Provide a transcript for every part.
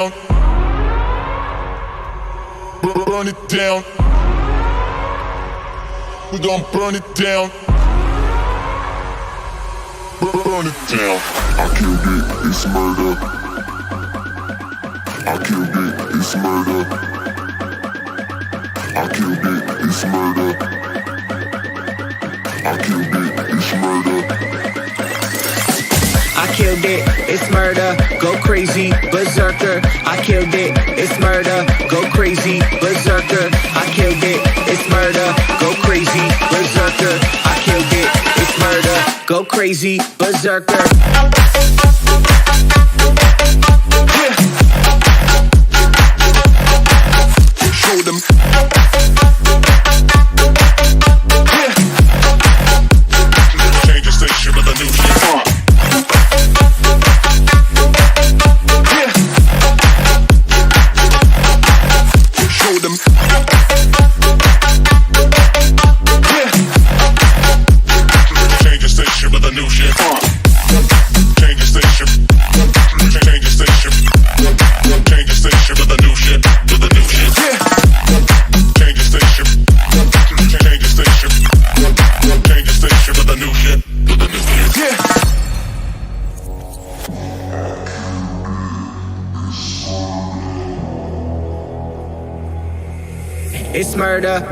Burn it down. We gon' burn it down. Burn it down. I killed it, it's murder. I killed it, it's murder. I killed it, it's murder. I killed it, it's murder. I killed it, it's murder, go crazy, berserker. I killed it, it's murder, go crazy, berserker. I killed it, it's murder, go crazy, berserker. I killed it, it's murder, go crazy, berserker. Show them. Change the station with a new shit. Show them. Change the station with a new shit. Change the station. Change the station. Change the station with a new shit. With a new shit. Change the station. Change the station. Change the station with a new shit. With a new shit. It's murder.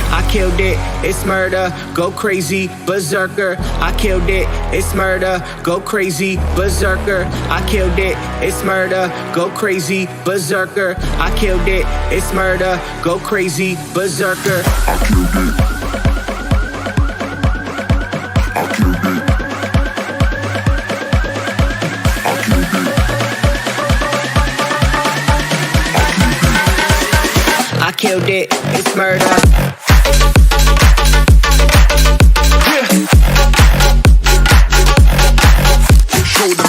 I killed it, it's murder, go crazy, berserker. I killed it, it's murder, go crazy, berserker. I killed it, it's murder, go crazy, berserker. I killed it, it's murder, go crazy, berserker. I killed it. I killed it. I killed it. I killed it, it's murder. Show them.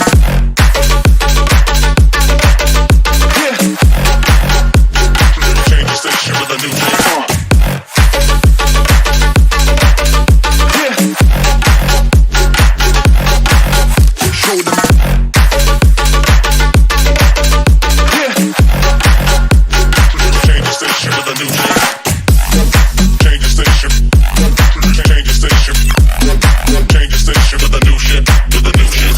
Change the station with a new shit. Show them. Change the station with a new shit. Change the station. Change the station. Change the station with a new shit. With a new shit.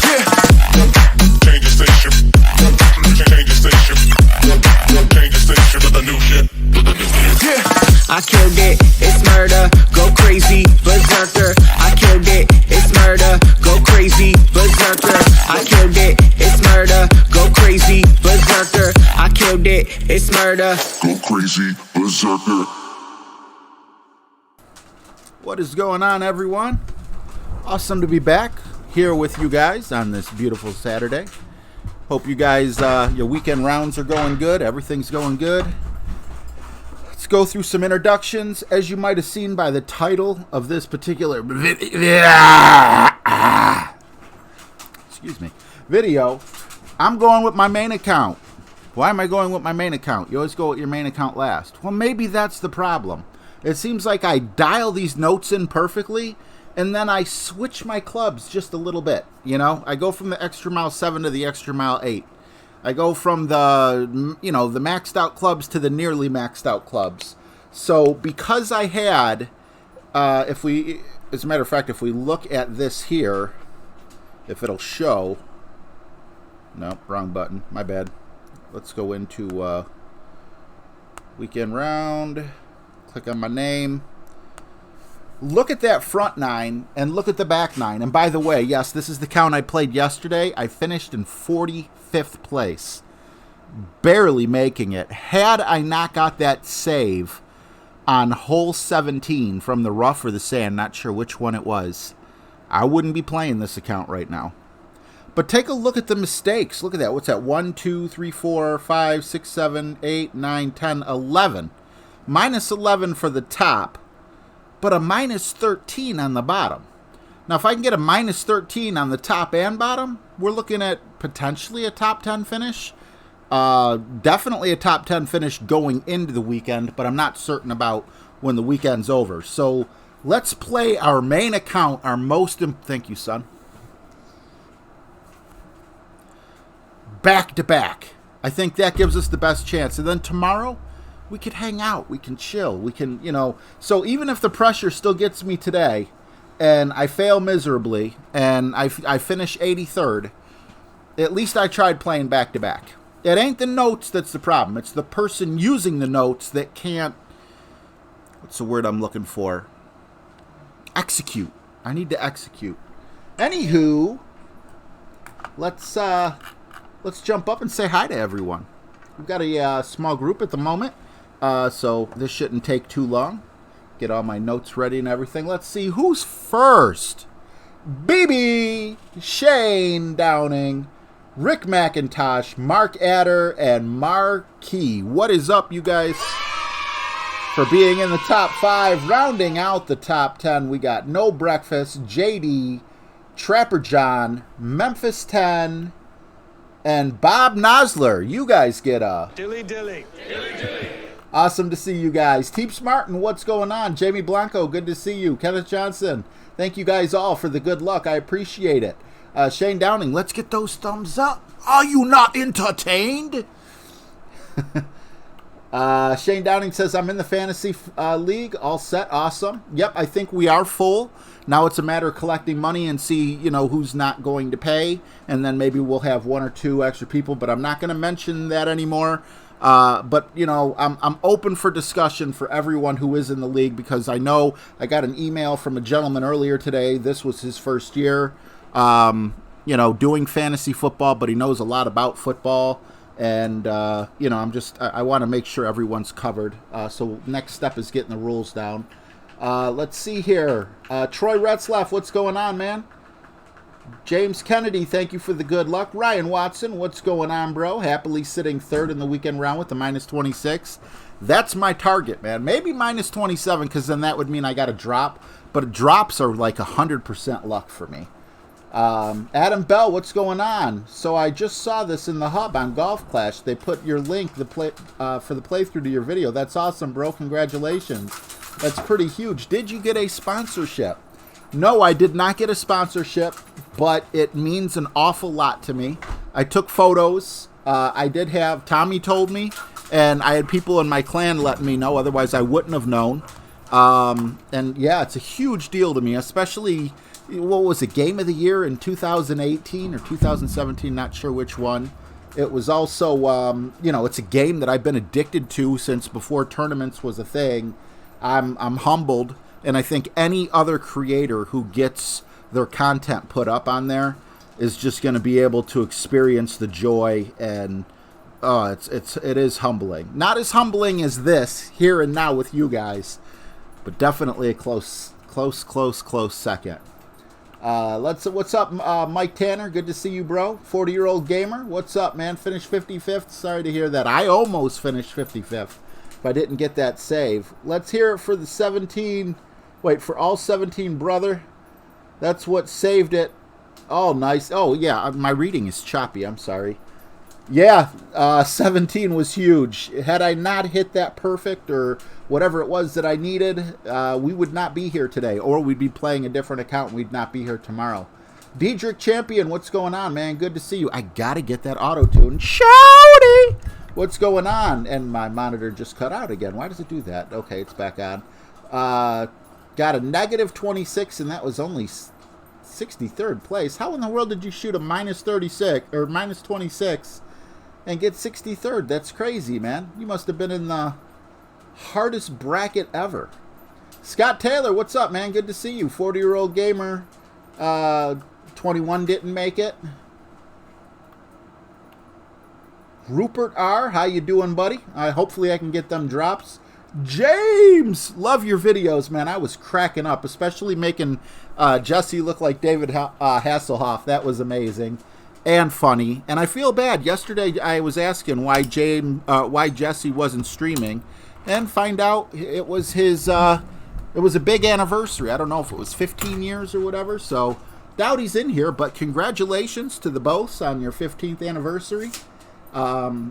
Change the station. Change the station. Change the station with a new shit. With a new shit. I killed it, it's murder, go crazy, berserker. I killed it, it's murder, go crazy, berserker. I killed it, it's murder, go crazy, berserker. I killed it, it's murder. Go crazy, berserker. What is going on, everyone? Awesome to be back here with you guys on this beautiful Saturday. Hope you guys, your weekend rounds are going good. Everything's going good. Let's go through some introductions. As you might have seen by the title of this particular video, I'm going with my main account. Why am I going with my main account? You always go with your main account last. Well, maybe that's the problem. It seems like I dial these notes in perfectly, and then I switch my clubs just a little bit. You know, I go from the extra mile 7 to the extra mile 8. I go from the, you know, the maxed out clubs to the nearly maxed out clubs. So because I had, as a matter of fact, if we look at this here, if it'll show, no, wrong button, my bad. Let's go into weekend round, click on my name. Look at that front 9 and look at the back 9. And by the way, yes, this is the count I played yesterday. I finished in 45th place. Barely making it. Had I not got that save on hole 17 from the rough or the sand, not sure which one it was, I wouldn't be playing this account right now. But take a look at the mistakes. Look at that. What's that? 1, 2, 3, 4, 5, 6, 7, 8, 9, 10, 11. Minus 11 for the top, but a minus 13 on the bottom. Now, if I can get a minus 13 on the top and bottom, we're looking at potentially a top 10 finish. Definitely a top 10 finish going into the weekend, but I'm not certain about when the weekend's over. So Let's play our main account, our most... Thank you, son. Back to back. I think that gives us the best chance. And then tomorrow, we could hang out. We can chill. We can, you know... So even if the pressure still gets me today, and I fail miserably, and I finish 83rd, at least I tried playing back to back. It ain't the notes that's the problem. It's the person using the notes that can't... What's the word I'm looking for? Execute. I need to execute. Anywho, let's jump up and say hi to everyone. We've got a small group at the moment, so this shouldn't take too long. Get all my notes ready and everything. Let's see who's first. BB, Shane Downing, Rick McIntosh, Mark Adder, and Marquis. What is up, you guys? For being in the top 5, rounding out the top 10, we got No Breakfast, JD, Trapper John, Memphis 10, and Bob Nosler. You guys get a... Dilly dilly. Dilly dilly. Awesome to see you guys. Teeps Martin, what's going on? Jamie Blanco, good to see you. Kenneth Johnson, thank you guys all for the good luck. I appreciate it. Shane Downing, let's get those thumbs up. Are you not entertained? Shane Downing says, I'm in the fantasy league. All set. Awesome. Yep, I think we are full. Now it's a matter of collecting money and see, you know, who's not going to pay. And then maybe we'll have 1 or 2 extra people, but I'm not going to mention that anymore. But, you know, I'm open for discussion for everyone who is in the league, because I know I got an email from a gentleman earlier today. This was his first year, you know, doing fantasy football, but he knows a lot about football. And, you know, I want to make sure everyone's covered. So next step is getting the rules down. Let's see here. Troy Retzlaff, what's going on, man? James Kennedy, thank you for the good luck. Ryan Watson, what's going on, bro? Happily sitting 3rd in the weekend round with the -26. That's my target, man. Maybe -27, because then that would mean I got to drop. But drops are like 100% luck for me. Adam Bell, what's going on? So I just saw this in the hub on Golf Clash. They put your link for the playthrough to your video. That's awesome, bro. Congratulations. That's pretty huge. Did you get a sponsorship? No, I did not get a sponsorship, but it means an awful lot to me. I took photos. I did have, Tommy told me, and I had people in my clan letting me know, otherwise I wouldn't have known. And yeah, it's a huge deal to me, especially, what was it, Game of the Year in 2018 or 2017, not sure which one. It was also, you know, it's a game that I've been addicted to since before tournaments was a thing. I'm humbled. And I think any other creator who gets their content put up on there is just going to be able to experience the joy, and it is humbling. Not as humbling as this here and now with you guys, but definitely a close second. What's up, Mike Tanner? Good to see you, bro. 40-year-old gamer. What's up, man? Finished 55th. Sorry to hear that. I almost finished 55th. If I didn't get that save. Let's hear it for the 17. Wait, for all 17, brother. That's what saved it. Oh, nice. Oh, yeah, my reading is choppy. I'm sorry. Yeah, 17 was huge. Had I not hit that perfect or whatever it was that I needed, we would not be here today. Or we'd be playing a different account and we'd not be here tomorrow. Diedrich Champion, what's going on, man? Good to see you. I got to get that auto-tune. Shouty! What's going on? And my monitor just cut out again. Why does it do that? Okay, it's back on. Got a -26, and that was only 63rd place. How in the world did you shoot a -36 or -26 and get 63rd? That's crazy, man. You must have been in the hardest bracket ever. Scott Taylor, what's up, man? Good to see you. 40-year-old gamer. 21 didn't make it. Rupert R, how you doing, buddy? Hopefully I can get them drops. James, love your videos, man. I was cracking up, especially making Jesse look like David Hasselhoff. That was amazing and funny. And I feel bad. Yesterday I was asking why Jesse wasn't streaming, and find out it was his. It was a big anniversary. I don't know if it was 15 years or whatever. So doubt he's in here, but congratulations to the both on your 15th anniversary.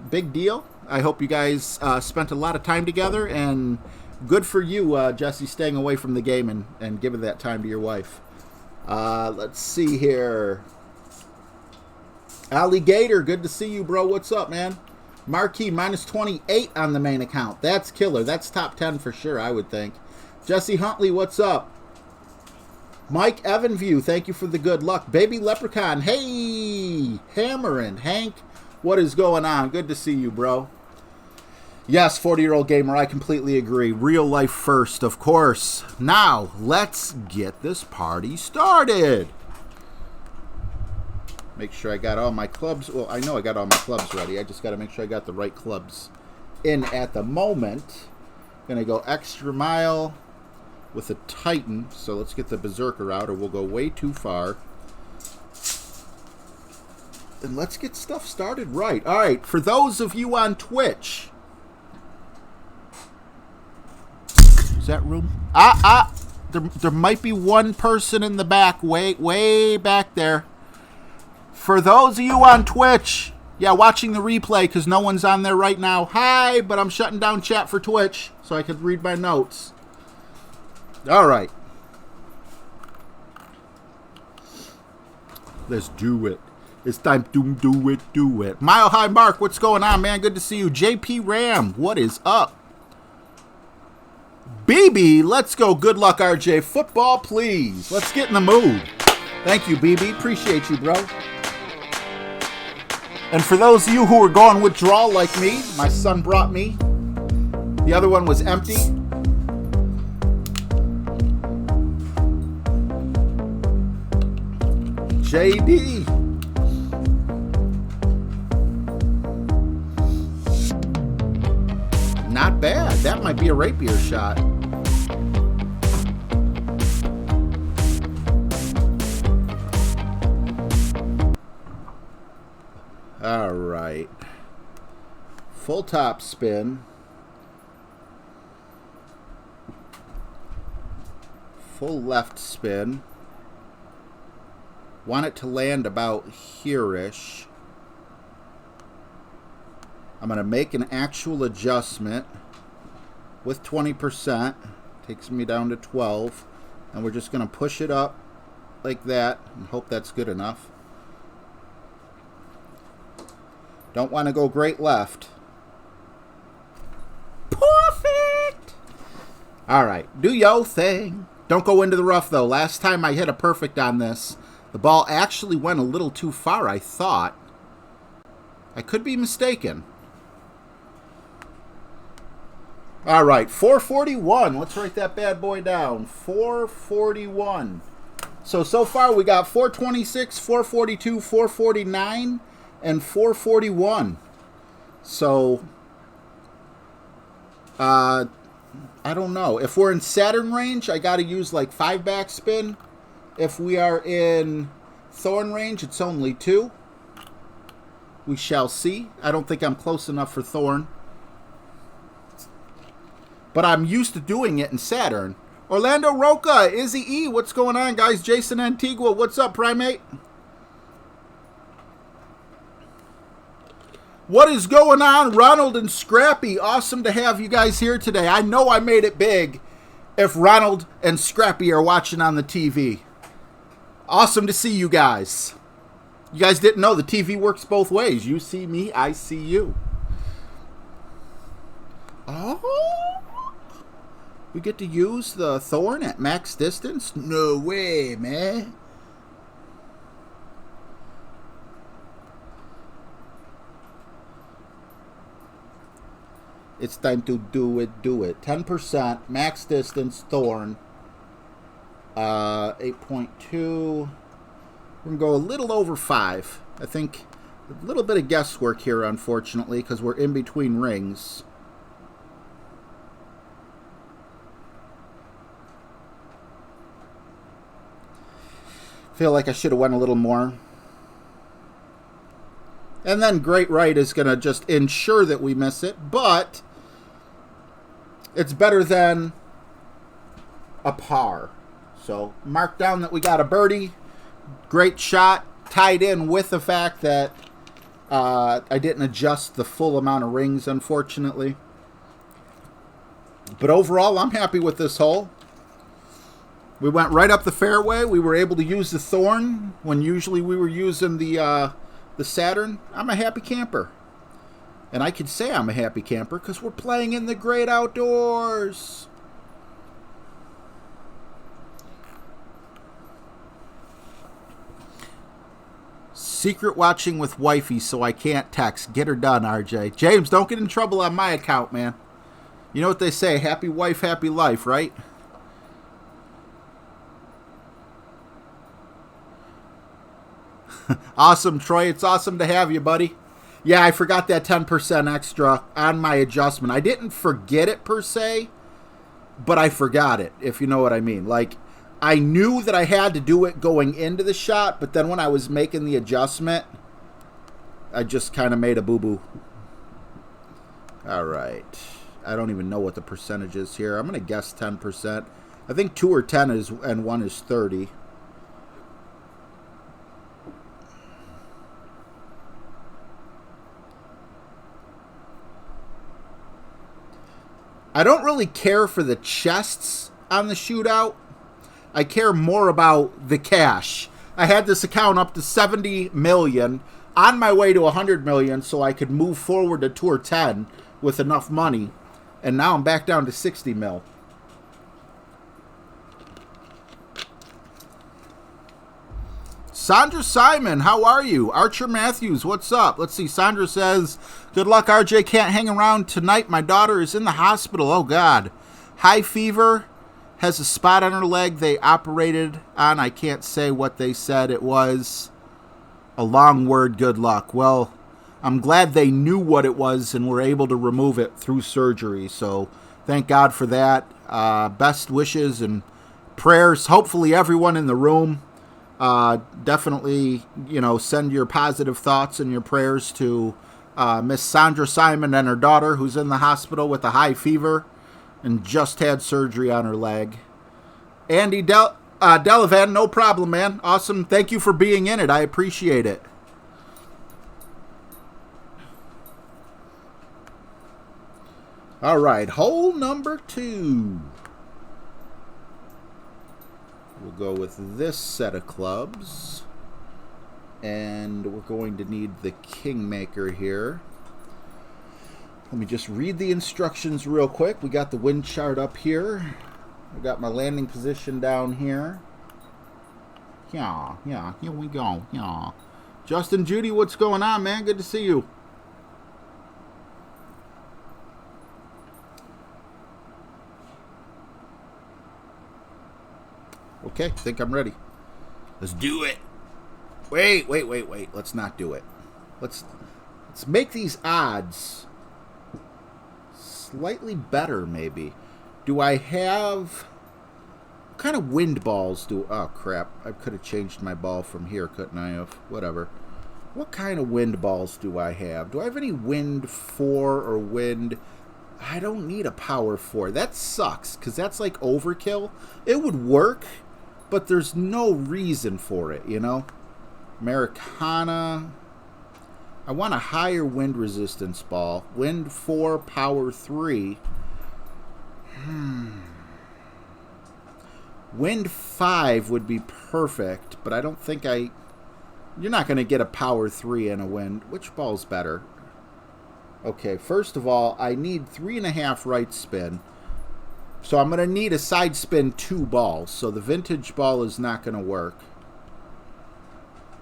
Big deal. I hope you guys spent a lot of time together, and Good for you, Jesse, staying away from the game and giving that time to your wife. Let's see here. Alligator, good to see you, bro. What's up, man? Marquee, minus 28 on the main account. That's killer. That's top 10 for sure, I would think. Jesse Huntley, what's up? Mike Evanview, thank you for the good luck. Baby Leprechaun, hey! Hammering. Hank, what is going on? Good to see you, bro. Yes, 40-year-old gamer, I completely agree. Real life first, of course. Now, let's get this party started. Make sure I got all my clubs. Well, I know I got all my clubs ready. I just got to make sure I got the right clubs in at the moment. Going to go extra mile with a Titan. So let's get the Berserker out or we'll go way too far. And let's get stuff started right. All right, for those of you on Twitch. Is that room? There might be one person in the back. Way back there. For those of you on Twitch, yeah, watching the replay because no one's on there right now. Hi, but I'm shutting down chat for Twitch so I could read my notes. All right. Let's do it. It's time to do it. Mile High Mark, what's going on, man? Good to see you. JP Ram, what is up? BB, let's go. Good luck, RJ. Football, please. Let's get in the mood. Thank you, BB. Appreciate you, bro. And for those of you who are going withdrawal like me, my son brought me. The other one was empty. JD. Not bad. That might be a rapier shot. All right. Full top spin. Full left spin. Want it to land about here-ish. I'm going to make an actual adjustment with 20%. Takes me down to 12. And we're just going to push it up like that and hope that's good enough. Don't want to go great left. Perfect! All right, do yo thing. Don't go into the rough, though. Last time I hit a perfect on this, the ball actually went a little too far, I thought. I could be mistaken. All right, 441. Let's write that bad boy down. 441. So far we got 426, 442, 449, and 441. So, I don't know. If we're in Saturn range, I got to use like 5 backspin. If we are in Thorn range, it's only 2. We shall see. I don't think I'm close enough for Thorn. But I'm used to doing it in Saturn. Orlando Roca, Izzy E, what's going on, guys? Jason Antigua, what's up, Primate? What is going on, Ronald and Scrappy? Awesome to have you guys here today. I know I made it big if Ronald and Scrappy are watching on the TV. Awesome to see you guys. You guys didn't know the TV works both ways. You see me, I see you. Oh, we get to use the Thorn at max distance? No way, man. It's time to do it. 10%, max distance, Thorn. 8.2. We're going to go a little over 5. I think a little bit of guesswork here, unfortunately, because we're in between rings. Feel like I should have went a little more. And then Great Right is going to just ensure that we miss it, but it's better than a par. So mark down that we got a birdie. Great shot, tied in with the fact that I didn't adjust the full amount of rings, unfortunately. But overall, I'm happy with this hole. We went right up the fairway. We were able to use the Thorn when usually we were using the Saturn. I'm a happy camper. And I could say I'm a happy camper because we're playing in the great outdoors. Secret watching with wifey so I can't text. Get her done, RJ. James, don't get in trouble on my account, man. You know what they say, happy wife, happy life, right? Awesome, Troy. It's awesome to have you, buddy. Yeah, I forgot that 10% extra on my adjustment. I didn't forget it per se, but I forgot it, if you know what I mean. Like, I knew that I had to do it going into the shot, but then when I was making the adjustment, I just kind of made a boo-boo. All right. I don't even know what the percentage is here. I'm going to guess 10%. I think 2 or 10 is, and 1 is 30. I don't really care for the chests on the shootout. I care more about the cash. I had this account up to 70 million, on my way to 100 million, so I could move forward to Tour 10 with enough money. And now I'm back down to 60 mil. Sandra Simon, how are you? Archer Matthews, what's up? Let's see. Sandra says, good luck, RJ. Can't hang around tonight. My daughter is in the hospital. Oh, God. High fever. Has a spot on her leg they operated on. I can't say what they said. It was a long word. Good luck. Well, I'm glad they knew what it was and were able to remove it through surgery. So thank God for that. Best wishes and prayers. Hopefully everyone in the room definitely, you know, send your positive thoughts and your prayers to Miss Sandra Simon and her daughter, who's in the hospital with a high fever and just had surgery on her leg. Andy Delavan, no problem, man. Awesome. Thank you for being in it. I appreciate it. All right, hole number 2. We'll go with this set of clubs. And we're going to need the Kingmaker here. Let me just read the instructions real quick. We got the wind chart up here. I got my landing position down here. Yeah, here we go. Yeah. Justin Judy, what's going on, man? Good to see you. Okay, I think I'm ready. Let's do it. Wait. Let's not do it. Let's make these odds slightly better, maybe. Do I have... What kind of wind balls do... Oh, crap. I could have changed my ball from here, couldn't I have? Whatever. What kind of wind balls do I have? Do I have any wind 4 or wind... I don't need a power 4. That sucks, because that's like overkill. It would work, but there's no reason for it, you know? Americana. I want a higher wind resistance ball. Wind 4, power 3. Wind 5 would be perfect, but I don't think I... You're not going to get a power 3 and a wind. Which ball's better? Okay, first of all, I need 3.5 right spin. So I'm going to need a side spin 2 balls. So the vintage ball is not going to work.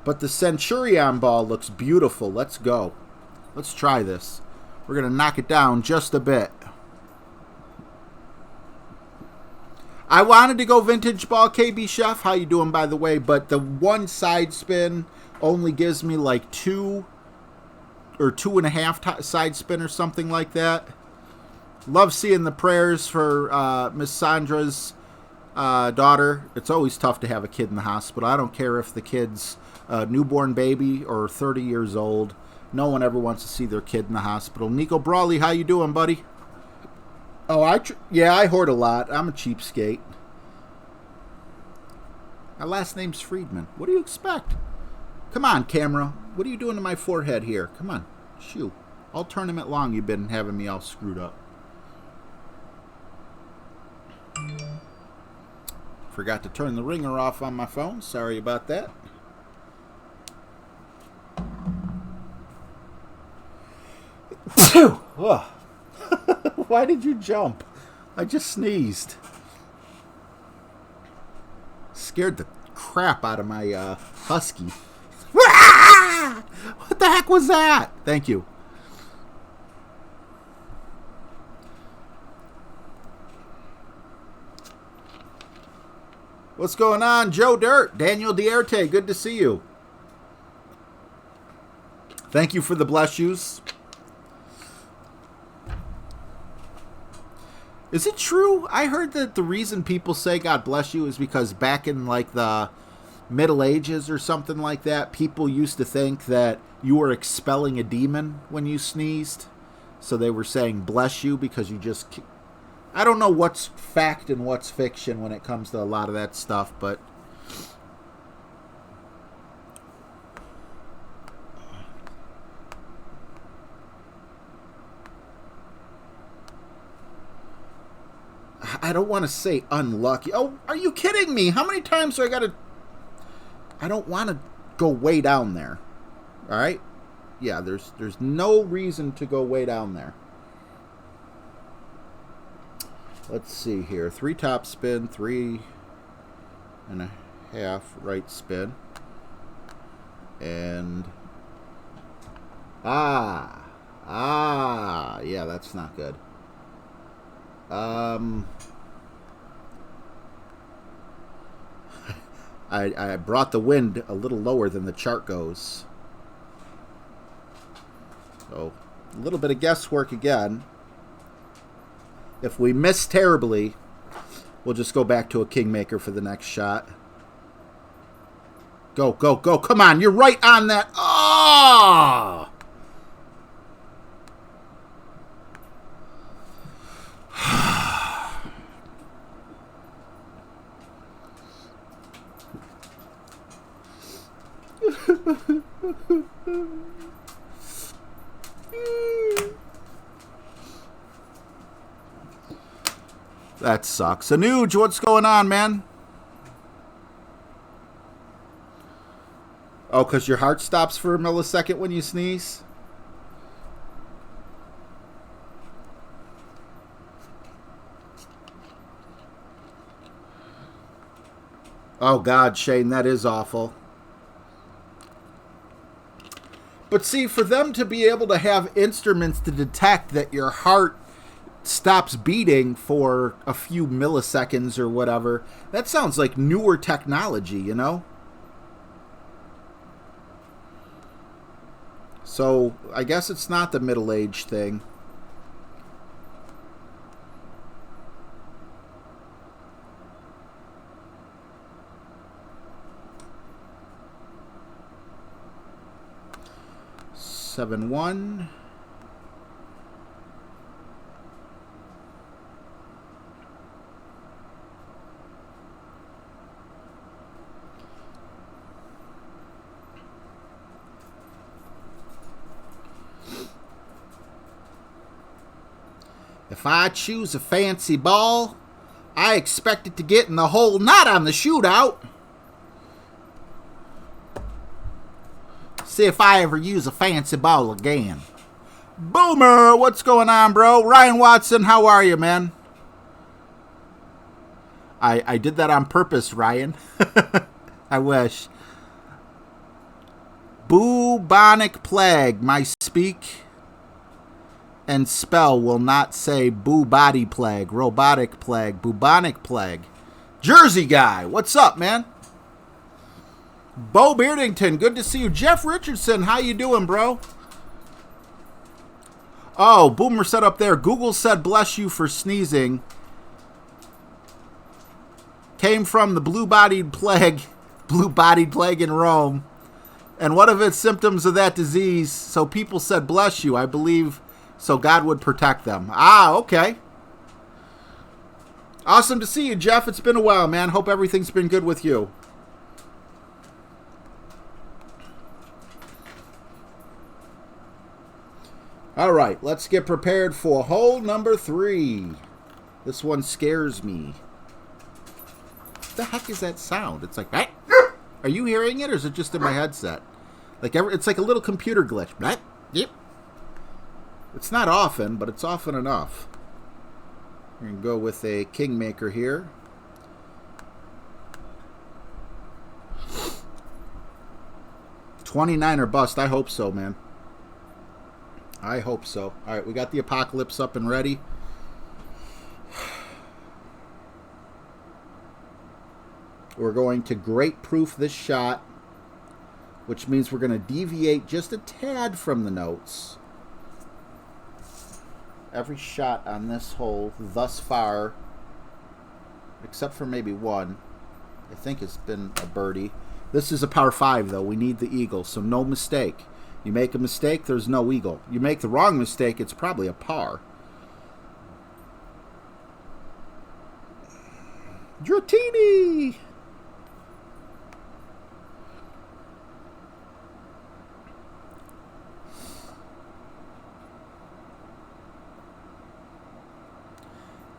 But the Centurion ball looks beautiful. Let's go. Let's try this. We're going to knock it down just a bit. I wanted to go vintage ball, KB Chef. How you doing, by the way? But the one side spin only gives me like 2 or 2.5 side spin or something like that. Love seeing the prayers for Miss Sandra's daughter. It's always tough to have a kid in the hospital. I don't care if the kid's a newborn baby or 30 years old. No one ever wants to see their kid in the hospital. Nico Brawley, how you doing, buddy? Oh, I hoard a lot. I'm a cheapskate. My last name's Friedman. What do you expect? Come on, camera. What are you doing to my forehead here? Come on. Shoo. All tournament long you've been having me all screwed up. Forgot to turn the ringer off on my phone. Sorry about that. Why did you jump? I just sneezed. Scared the crap out of my husky. What the heck was that? Thank you. What's going on, Joe Dirt? Daniel Dierte, good to see you. Thank you for the bless yous. Is it true? I heard that the reason people say God bless you is because back in like the Middle Ages or something like that, people used to think that you were expelling a demon when you sneezed. So they were saying bless you because you just... I don't know what's fact and what's fiction when it comes to a lot of that stuff, but... I don't want to say unlucky. Oh, are you kidding me? How many times do I got to... I don't want to go way down there. All right? Yeah, there's no reason to go way down there. Let's see here. 3 top spin, 3 and a half right spin. And... yeah, that's not good. I brought the wind a little lower than the chart goes. So, a little bit of guesswork again. If we miss terribly, we'll just go back to a kingmaker for the next shot. Go, go, go. Come on, you're right on that. Oh! That sucks. Anuj, what's going on, man? Oh, because your heart stops for a millisecond when you sneeze? Oh, God, Shane, that is awful. But see, for them to be able to have instruments to detect that your heart stops beating for a few milliseconds or whatever, that sounds like newer technology, you know? So, I guess it's not the middle age thing. Seven one. If I choose a fancy ball, I expect it to get in the hole, not on the shootout. See if I ever use a fancy ball again. Boomer, what's going on, bro? Ryan Watson, how are you, man? I did that on purpose, Ryan. I wish. Bubonic plague, my speak and spell will not say boo body plague, robotic plague, bubonic plague. Jersey guy, what's up, man? Bo Beardington, good to see you. Jeff Richardson, how you doing, bro? Oh, Boomer said up there, Google said bless you for sneezing. Came from the blue-bodied plague in Rome. And one of its symptoms of that disease, so people said bless you, I believe, so God would protect them. Ah, okay. Awesome to see you, Jeff. It's been a while, man. Hope everything's been good with you. All right, let's get prepared for hole number 3. This one scares me. the heck is that sound? It's like, are you hearing it, or is it just in my headset? Like it's like a little computer glitch. Yep. It's not often, but it's often enough. We're going to go with a Kingmaker here. $29 or bust. I hope so, man. I hope so. All right, we got the Apocalypse up and ready. We're going to great proof this shot, which means we're going to deviate just a tad from the notes. Every shot on this hole thus far, except for maybe one, I think it's been a birdie. This is a par 5, though. We need the eagle, so no mistake. You make a mistake, there's no eagle. You make the wrong mistake, it's probably a par. Dratini!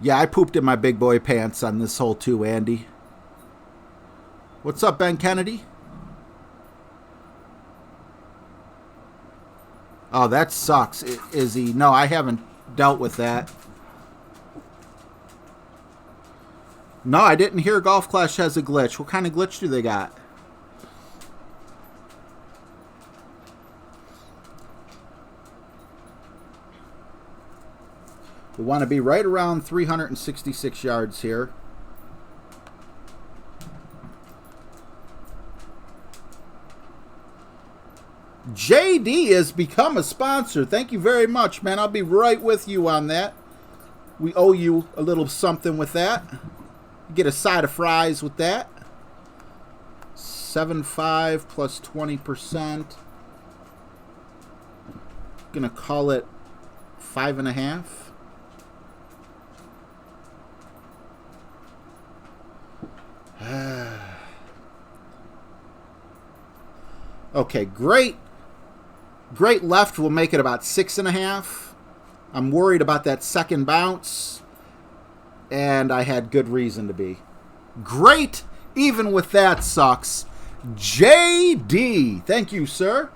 Yeah, I pooped in my big boy pants on this hole too, Andy. What's up, Ben Kennedy? Oh, that sucks, Izzy. No, I haven't dealt with that. No, I didn't hear Golf Clash has a glitch. What kind of glitch do they got? We want to be right around 366 yards here. JD has become a sponsor. Thank you very much, man. I'll be right with you on that. We owe you a little something with that. Get a side of fries with that. 7.5 plus 20%. Gonna call it 5.5. Okay, great left will make it about 6.5. I'm worried about that second bounce, and I had good reason to be. Great, even with that sucks. JD, thank you, sir,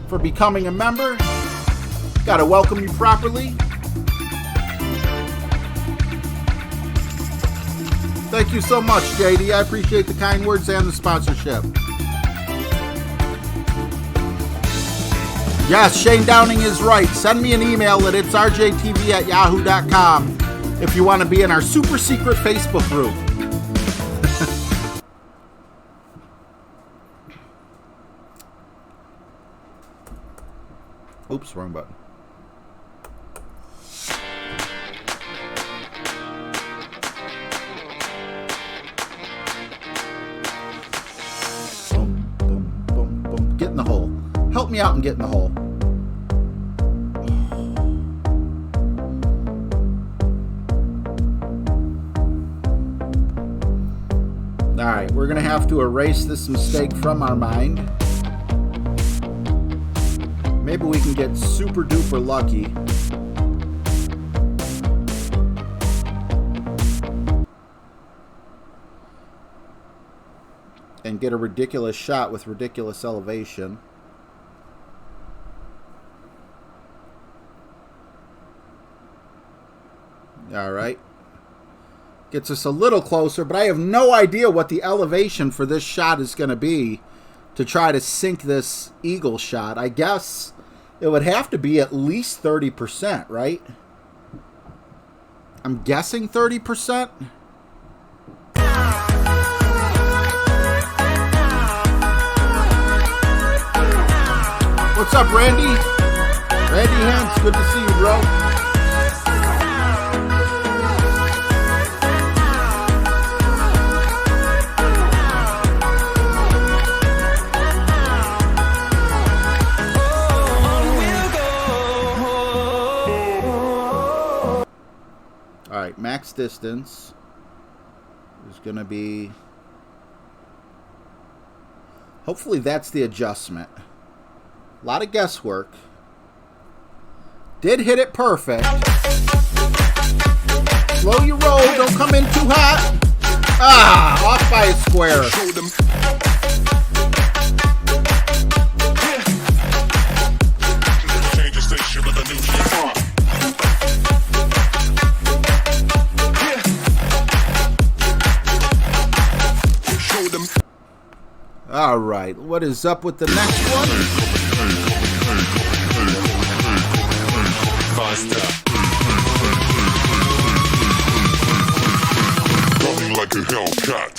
for becoming a member. Gotta welcome you properly. Thank you so much, JD. I appreciate the kind words and the sponsorship. Yes, Shane Downing is right. Send me an email at itsrjtv@yahoo.com if you want to be in our super secret Facebook group. Oops, wrong button. Boom, boom, boom, boom. Get in the hole. Help me out and get in the hole. Alright, we're going to have to erase this mistake from our mind. Maybe we can get super duper lucky. And get a ridiculous shot with ridiculous elevation. Alright. Gets us a little closer, but I have no idea what the elevation for this shot is going to be to try to sink this eagle shot. I guess it would have to be at least 30%, right? I'm guessing 30%. What's up, Randy? Randy Hens, good to see you, bro. Alright, max distance is going to be... Hopefully that's the adjustment. A lot of guesswork. Did hit it perfect. Slow your roll, don't come in too hot. Ah, off by a square. Show them. Change the station with a new shit. Show them. All right, what is up with the next one? Running like a Hellcat.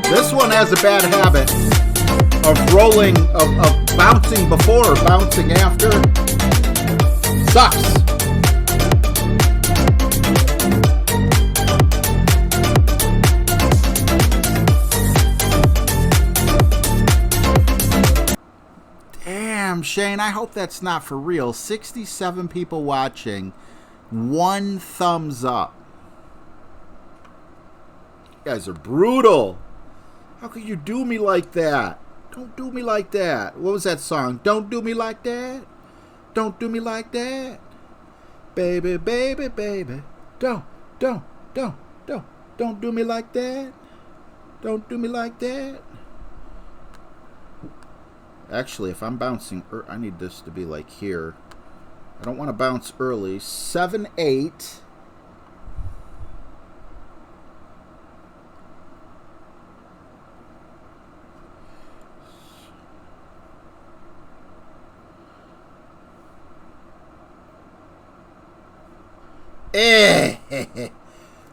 This one has a bad habit of rolling, of bouncing before or bouncing after. Sucks. Damn, Shane, I hope that's not for real. 67 people watching, 1 thumbs up. You guys are brutal. How could you do me like that? Don't do me like that. What was that song? Don't do me like that. Don't do me like that. Baby, baby, baby. Don't do me like that. Don't do me like that. Actually, if I'm bouncing, I need this to be like here. I don't want to bounce early. 7, 8.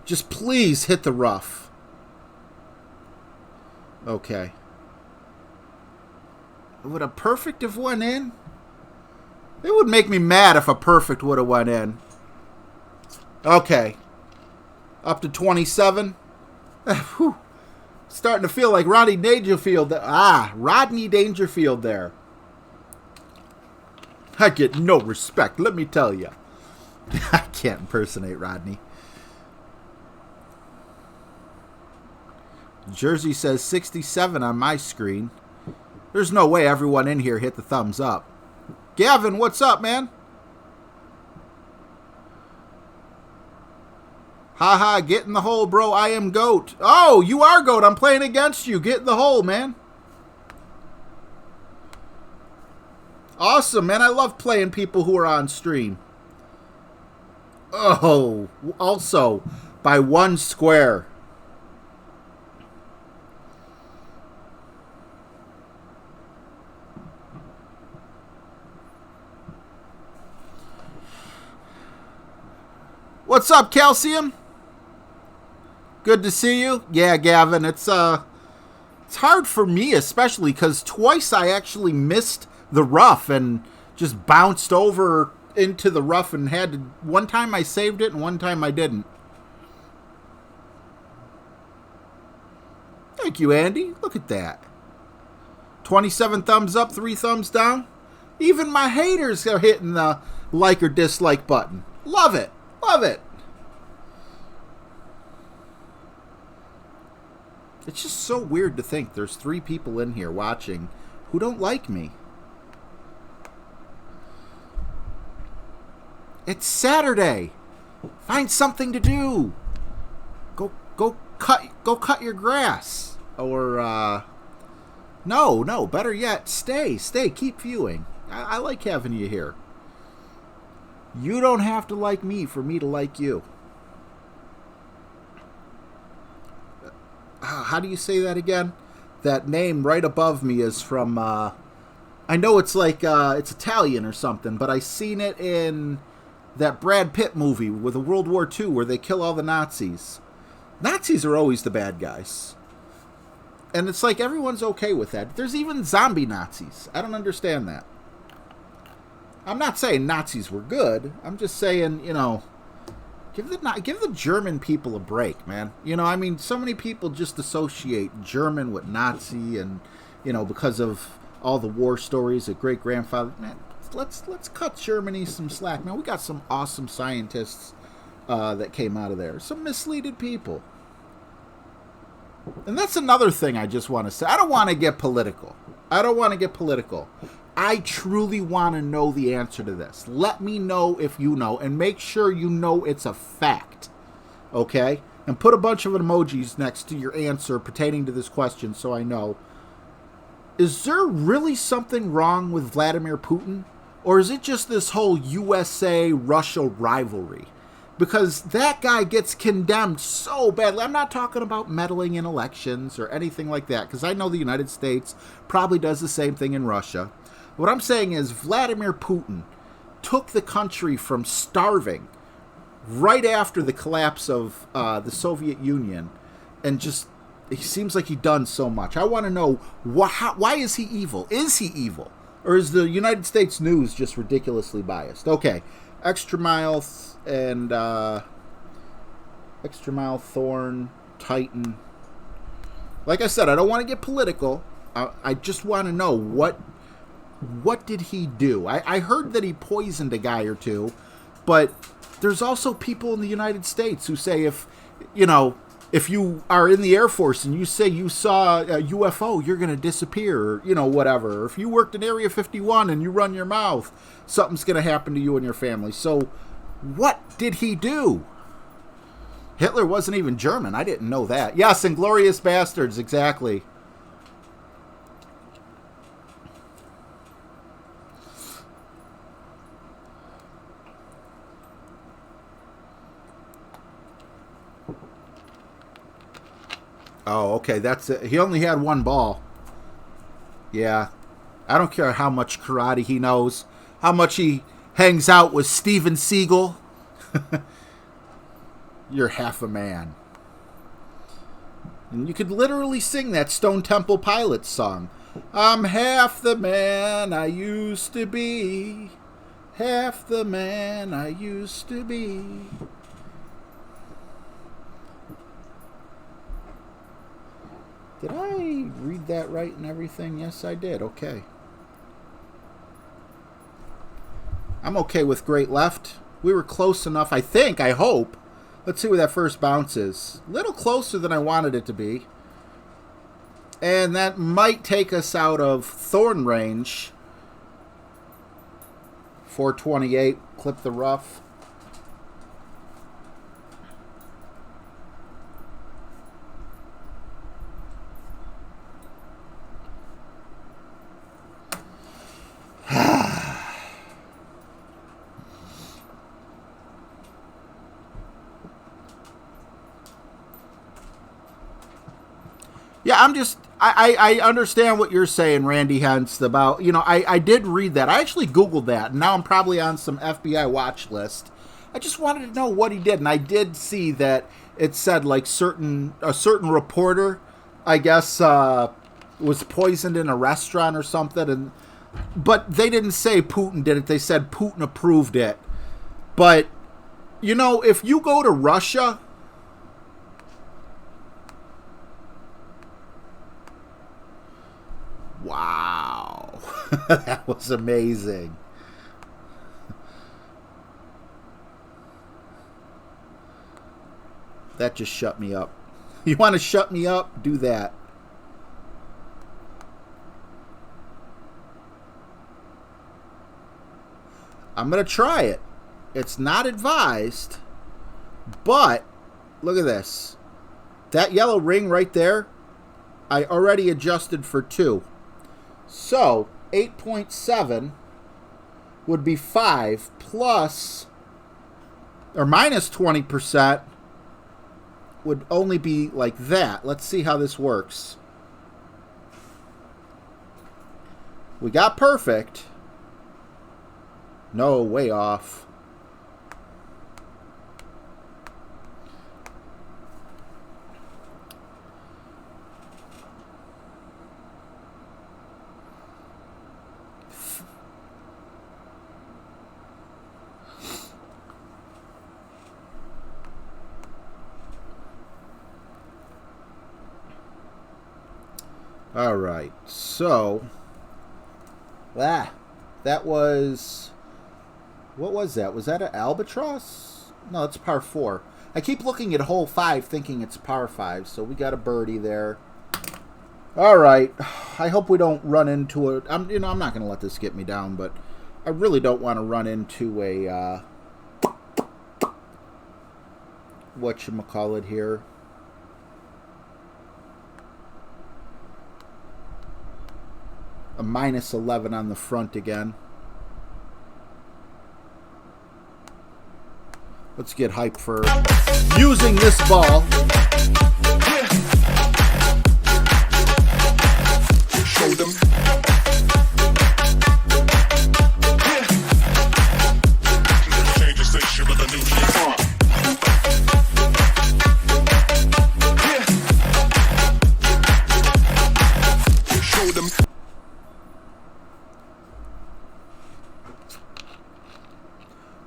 Just please hit the rough. Okay. Would a perfect have went in? It would make me mad if a perfect would have went in. Okay. Up to 27. Whew. Starting to feel like Rodney Dangerfield. Rodney Dangerfield there. I get no respect, let me tell you. I can't impersonate Rodney. Jersey says 67 on my screen. There's no way everyone in here hit the thumbs up. Gavin, what's up, man? Haha, get in the hole, bro. I am GOAT. Oh, you are GOAT. I'm playing against you. Get in the hole, man. Awesome, man. I love playing people who are on stream. Oh, also by 1 square. What's up, Calcium? Good to see you. Yeah, Gavin, it's hard for me, especially because twice I actually missed the rough and just bounced over into the rough and had to. One time I saved it and one time I didn't. Thank you, Andy. Look at that. 27 thumbs up, 3 thumbs down. Even my haters are hitting the like or dislike button. Love it. Love it. It's just so weird to think there's 3 people in here watching who don't like me. It's Saturday. Find something to do. Go cut your grass. Or no, better yet, stay, keep viewing. I like having you here. You don't have to like me for me to like you. How do you say that again? That name right above me is from, I know it's like, it's Italian or something, but I seen it in that Brad Pitt movie with the World War II where they kill all the Nazis. Nazis are always the bad guys. And it's like everyone's okay with that. There's even zombie Nazis. I don't understand that. I'm not saying Nazis were good. I'm just saying, you know, give the German people a break, man. You know, I mean, so many people just associate German with Nazi and, you know, because of all the war stories of great-grandfather. Man, let's cut Germany some slack, man. We got some awesome scientists that came out of there. Some misleaded people. And that's another thing I just want to say. I don't want to get political. I truly want to know the answer to this. Let me know if you know, and make sure you know it's a fact. Okay? And put a bunch of emojis next to your answer pertaining to this question so I know. Is there really something wrong with Vladimir Putin? Or is it just this whole USA-Russia rivalry? Because that guy gets condemned so badly. I'm not talking about meddling in elections or anything like that, because I know the United States probably does the same thing in Russia. What I'm saying is Vladimir Putin took the country from starving right after the collapse of the Soviet Union, and just, it seems like he's done so much. I want to know, why is he evil? Is he evil? Or is the United States news just ridiculously biased? Okay, Extra Mile and Extra Mile, Thorn, Titan. Like I said, I don't want to get political. I just want to know, what did he do? I heard that he poisoned a guy or two, but there's also people in the United States who say if you are in the Air Force and you say you saw a UFO, you're going to disappear, or, whatever. Or if you worked in Area 51 and you run your mouth, something's going to happen to you and your family. So what did he do? Hitler wasn't even German. I didn't know that. Yes, Inglourious Bastards, exactly. Oh, okay, that's it. He only had one ball. Yeah. I don't care how much karate he knows, how much he hangs out with Steven Seagal. You're half a man. And you could literally sing that Stone Temple Pilots song. I'm half the man I used to be. Half the man I used to be. Did I read that right and everything? Yes, I did. Okay. I'm okay with Great Left. We were close enough, I think, I hope. Let's see where that first bounce is. A little closer than I wanted it to be. And that might take us out of Thorn range. 428, clip the rough. Yeah, I understand what you're saying, Randy Hentz, about, I did read that. I actually Googled that, and now I'm probably on some FBI watch list. I just wanted to know what he did, and I did see that it said, like, a certain reporter, I guess, was poisoned in a restaurant or something, but they didn't say Putin did it. They said Putin approved it. But, if you go to Russia... Wow. That was amazing. That just shut me up. You want to shut me up? Do that. I'm going to try it. It's not advised, but look at this. That yellow ring right there, I already adjusted for 2. So, 8.7 would be 5 plus, or minus 20% would only be like that. Let's see how this works. We got perfect. No, way off. All right, so, That was... What was that? Was that an albatross? No, it's par 4. I keep looking at hole 5 thinking it's par 5, so we got a birdie there. All right. I hope we don't run into a... I'm not going to let this get me down, but I really don't want to run into a... whatchamacallit here. A minus 11 on the front again. Let's get hyped for using this ball. Show them. Change the station with a new shit. Show them.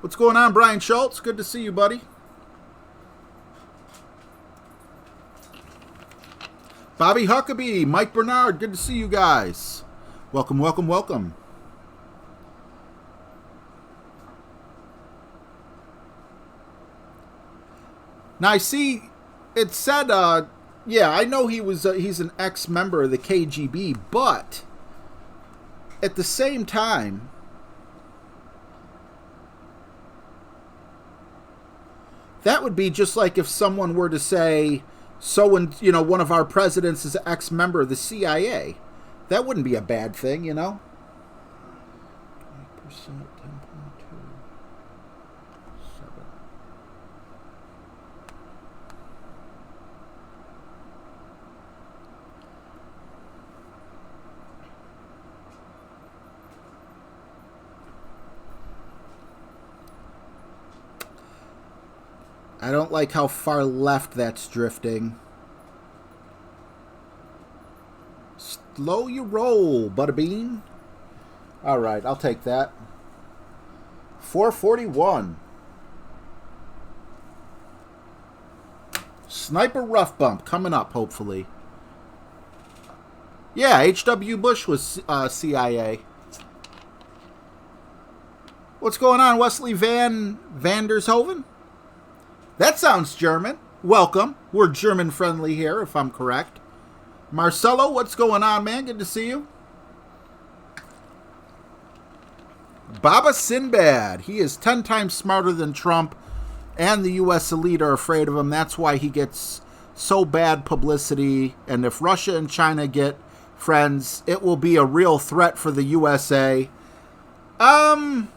What's going on, Brian Schultz? Good to see you, buddy. Bobby Huckabee, Mike Bernard, good to see you guys. Welcome, welcome, welcome. Now I see it said, yeah, I know he's an ex-member of the KGB, but at the same time, that would be just like if someone were to say, one of our presidents is an ex-member of the CIA. That wouldn't be a bad thing, 20%, 10.2, 7. I don't like how far left that's drifting. Slow your roll, Butterbean. All right, I'll take that. 441. Sniper Rough Bump coming up, hopefully. Yeah, H.W. Bush was CIA. What's going on, Wesley Van Vandershoven? That sounds German. Welcome. We're German friendly here, if I'm correct. Marcelo, what's going on, man? Good to see you. Baba Sinbad. He is 10 times smarter than Trump, and the U.S. elite are afraid of him. That's why he gets so bad publicity. And if Russia and China get friends, it will be a real threat for the USA. I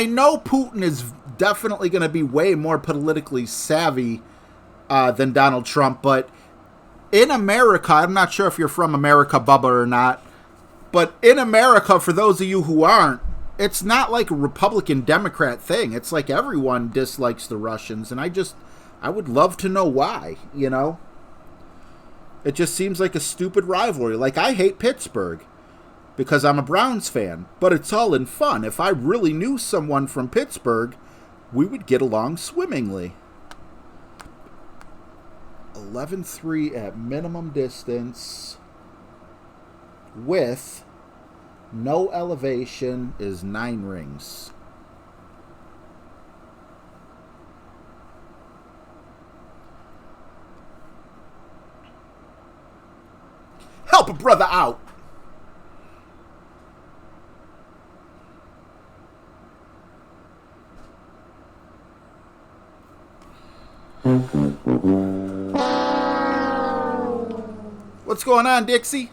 know Putin is definitely going to be way more politically savvy than Donald Trump, but in America, I'm not sure if you're from America, Bubba, or not, but in America, for those of you who aren't, it's not like a Republican-Democrat thing. It's like everyone dislikes the Russians, and I would love to know why, It just seems like a stupid rivalry. Like, I hate Pittsburgh because I'm a Browns fan, but it's all in fun. If I really knew someone from Pittsburgh, we would get along swimmingly. 11-3 at minimum distance with no elevation is 9 rings. Help a brother out. What's going on, Dixie?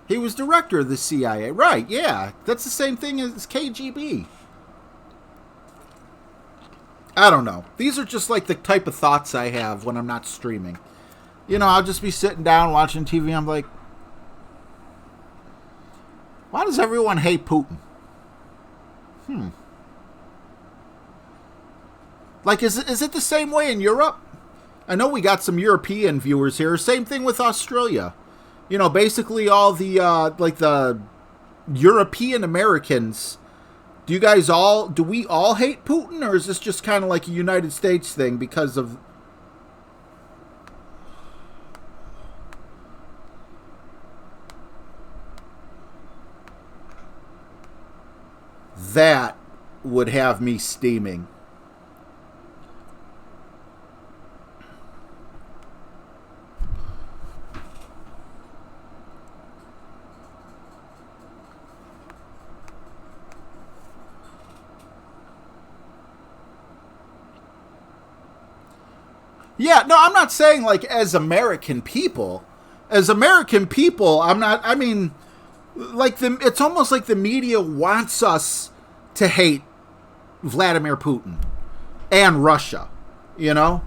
He was director of the CIA. Right, yeah. That's the same thing as KGB. I don't know. These are just like the type of thoughts I have when I'm not streaming. I'll just be sitting down watching TV. I'm like, why does everyone hate Putin? Like, is it the same way in Europe? I know we got some European viewers here. Same thing with Australia. Basically all the, the European Americans. Do we all hate Putin? Or is this just kind of like a United States thing because of... that would have me steaming. Yeah, no, I'm not saying like as American people. As American people, I'm not, I mean, like it's almost like the media wants us to hate Vladimir Putin and Russia, you know?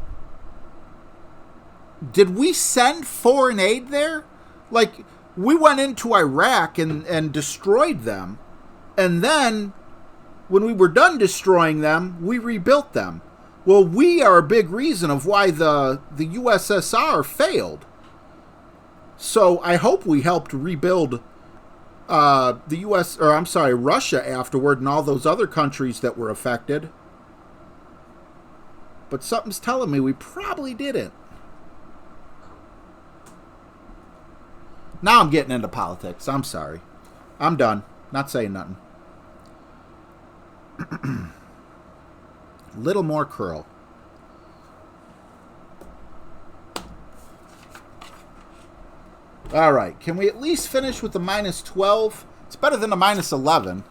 Did we send foreign aid there? Like, we went into Iraq and destroyed them. And then, when we were done destroying them, we rebuilt them. Well, we are a big reason of why the USSR failed. So I hope we helped rebuild Russia afterward and all those other countries that were affected. But something's telling me we probably didn't. Now I'm getting into politics. I'm sorry. I'm done. Not saying nothing. Little more curl. All right. Can we at least finish with the minus 12? It's better than the minus 11.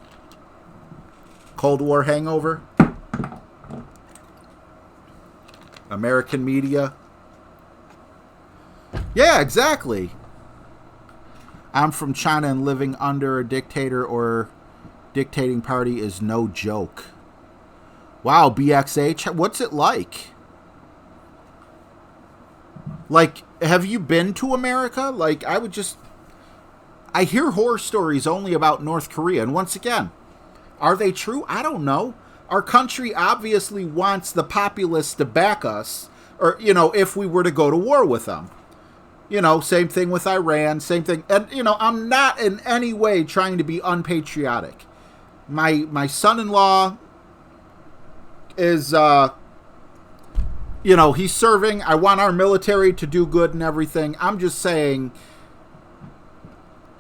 Cold War hangover. American media. Yeah, exactly. I'm from China and living under a dictator or dictating party is no joke. Wow, BXH, what's it like? Like, have you been to America? Like, I hear horror stories only about North Korea. And once again, are they true? I don't know. Our country obviously wants the populace to back us, or, you know, if we were to go to war with them. You know, same thing with Iran, same thing. And, you know, I'm not in any way trying to be unpatriotic. My son-in-law is, you know, he's serving. I want our military to do good and everything. I'm just saying,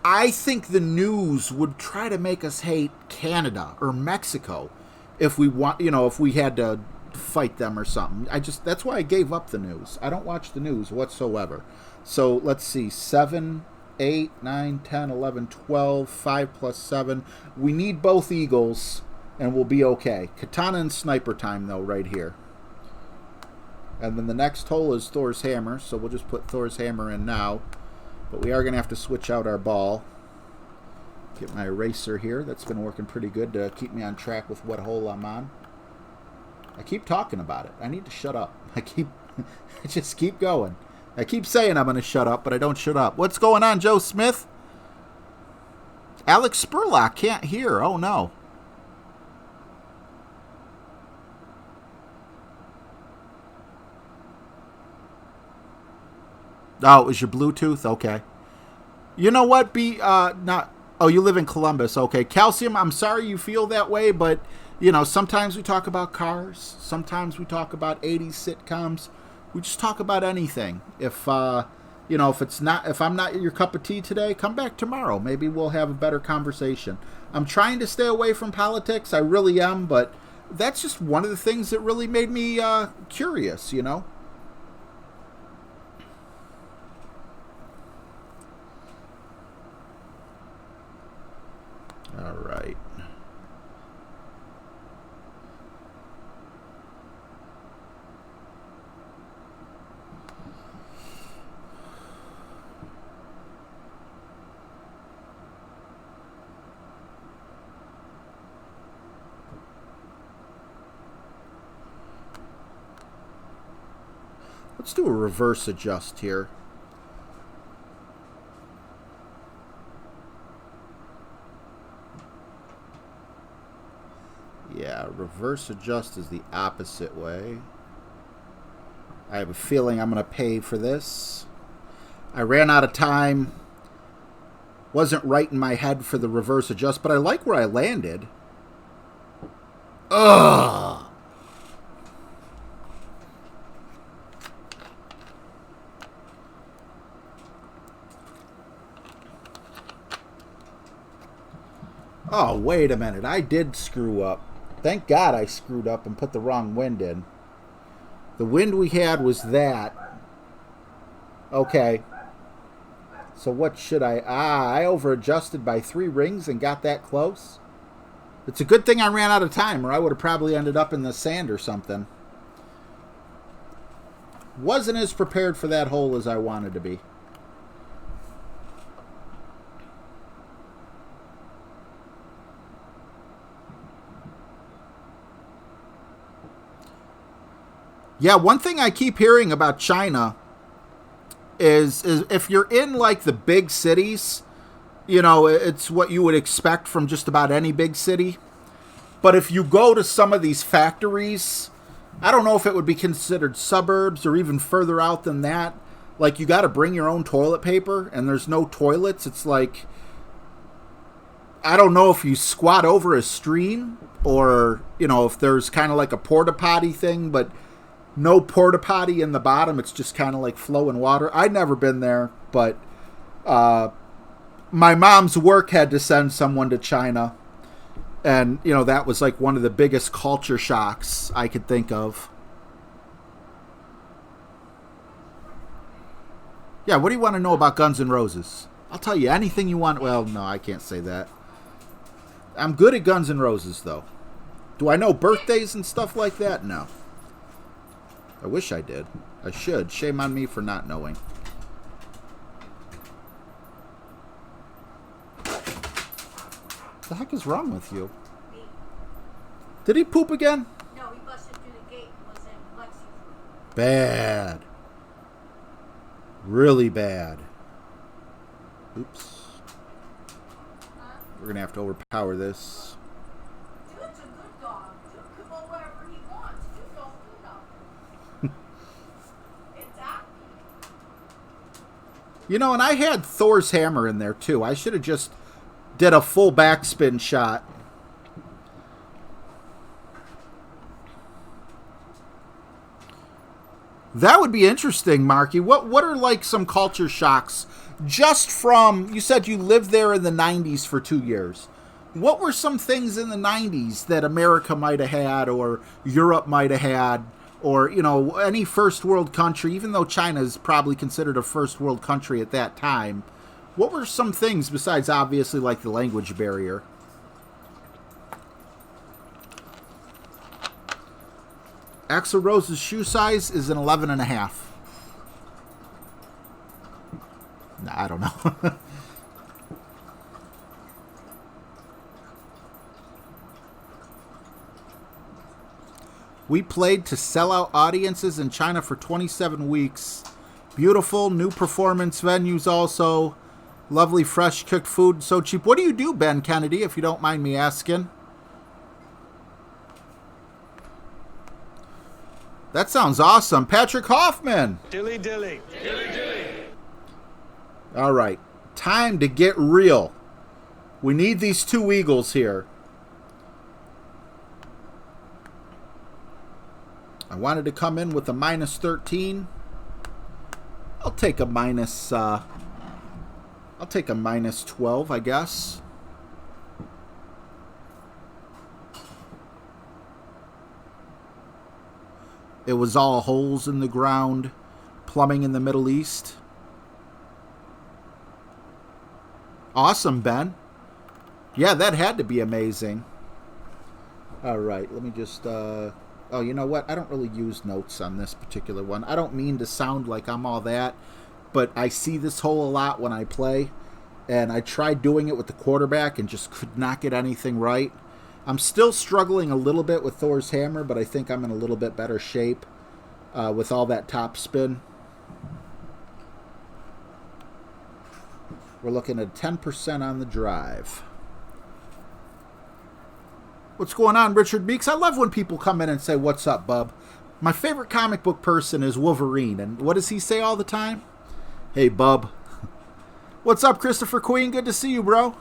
I think the news would try to make us hate Canada or Mexico if we want, you know, if we had to fight them or something. That's why I gave up the news. I don't watch the news whatsoever. So let's see, 7, 8, 9, 10, 11, 12, 5 plus 7. We need both eagles, and we'll be okay. Katana and sniper time, though, right here. And then the next hole is Thor's hammer, so we'll just put Thor's hammer in now. But we are going to have to switch out our ball. Get my eraser here. That's been working pretty good to keep me on track with what hole I'm on. I keep talking about it. I need to shut up. I just keep going. I keep saying I'm going to shut up, but I don't shut up. What's going on, Joe Smith? Alex Spurlock can't hear. Oh, no. Oh, it was your Bluetooth? Okay. You know what? Oh, you live in Columbus. Okay. Calcium, I'm sorry you feel that way, but, you know, sometimes we talk about cars. Sometimes we talk about 80s sitcoms. We just talk about anything. If, you know, if I'm not your cup of tea today, come back tomorrow. Maybe we'll have a better conversation. I'm trying to stay away from politics. I really am, but that's just one of the things that really made me curious, you know? All right. Let's do a reverse adjust here. Yeah, reverse adjust is the opposite way. I have a feeling I'm going to pay for this. I ran out of time. Wasn't right in my head for the reverse adjust, but I like where I landed. Ugh. Oh, wait a minute. I did screw up. Thank God I screwed up and put the wrong wind in. The wind we had was that. Okay. So what should I... I over-adjusted by 3 rings and got that close. It's a good thing I ran out of time, or I would have probably ended up in the sand or something. Wasn't as prepared for that hole as I wanted to be. Yeah, one thing I keep hearing about China is if you're in like the big cities, you know, it's what you would expect from just about any big city. But if you go to some of these factories, I don't know if it would be considered suburbs or even further out than that. Like, you got to bring your own toilet paper, and there's no toilets. It's like, I don't know if you squat over a stream or, you know, if there's kind of like a porta potty thing, but no porta potty in the bottom. It's just kind of like flowing water. I'd never been there, but my mom's work had to send someone to China. And, you know, that was like one of the biggest culture shocks I could think of. Yeah, what do you want to know about Guns N' Roses? I'll tell you anything you want. Well, no, I can't say that. I'm good at Guns N' Roses, though. Do I know birthdays and stuff like that? No. I wish I did. I should. Shame on me for not knowing. What the heck is wrong with you? Did he poop again? No, he busted through the gate and was in Lexington. Bad. Really bad. Oops. We're going to have to overpower this. Dude's a good dog. Dude can go wherever he wants. Dude don't do nothing. Exactly. You know, and I had Thor's hammer in there, too. I should have just did a full backspin shot. That would be interesting, Marky. What are like some culture shocks just from, you said you lived there in the 90s for 2 years. What were some things in the 90s that America might have had or Europe might have had or, you know, any first world country, even though China is probably considered a first world country at that time? What were some things besides obviously like the language barrier? Axl Rose's shoe size is an 11.5. Nah, I don't know. We played to sellout audiences in China for 27 weeks. Beautiful new performance venues also. Lovely fresh cooked food, so cheap. What do you do, Ben Kennedy, if you don't mind me asking? That sounds awesome. Patrick Hoffman. Dilly dilly. Dilly dilly. All right. Time to get real. We need these 2 eagles here. I wanted to come in with a minus 13. I'll take a minus... I'll take a minus 12, I guess. It was all holes in the ground, plumbing in the Middle East. Awesome, Ben. Yeah, that had to be amazing. All right, let me just... oh, you know what? I don't really use notes on this particular one. I don't mean to sound like I'm all that, but I see this hole a lot when I play, and I tried doing it with the quarterback and just could not get anything right. I'm still struggling a little bit with Thor's hammer, but I think I'm in a little bit better shape with all that top spin. We're looking at 10% on the drive. What's going on, Richard Meeks? I love when people come in and say, "What's up, bub?" My favorite comic book person is Wolverine, and what does he say all the time? Hey, bub. What's up, Christopher Queen? Good to see you, bro.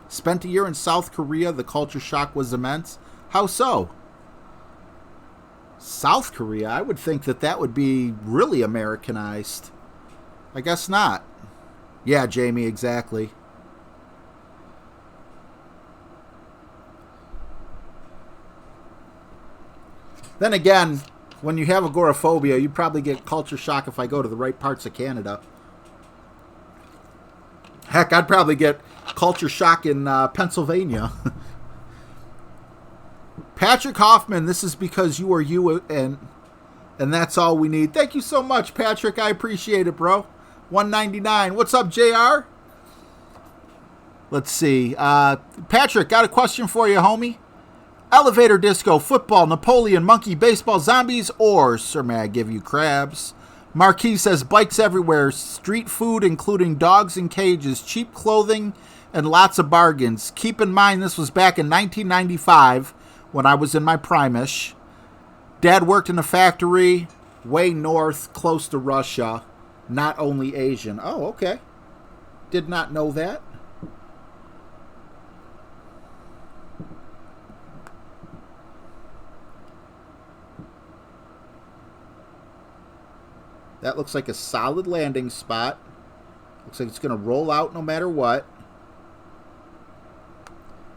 Spent a year in South Korea. The culture shock was immense. How so? South Korea? I would think that that would be really Americanized. I guess not. Yeah, Jamie, exactly. Then again, when you have agoraphobia, you probably get culture shock if I go to the right parts of Canada. Heck, I'd probably get culture shock in Pennsylvania. Patrick Hoffman, this is because you are you, and that's all we need. Thank you so much, Patrick. I appreciate it, bro. $1.99. What's up, JR? Let's see. Patrick, got a question for you, homie. Elevator disco, football, Napoleon, monkey, baseball, zombies, or, sir, may I give you crabs? Marquis says bikes everywhere, street food, including dogs in cages, cheap clothing, and lots of bargains. Keep in mind this was back in 1995 when I was in my prime-ish. Dad worked in a factory way north, close to Russia, not only Asian. Oh, okay. Did not know that. That looks like a solid landing spot. Looks like it's going to roll out no matter what.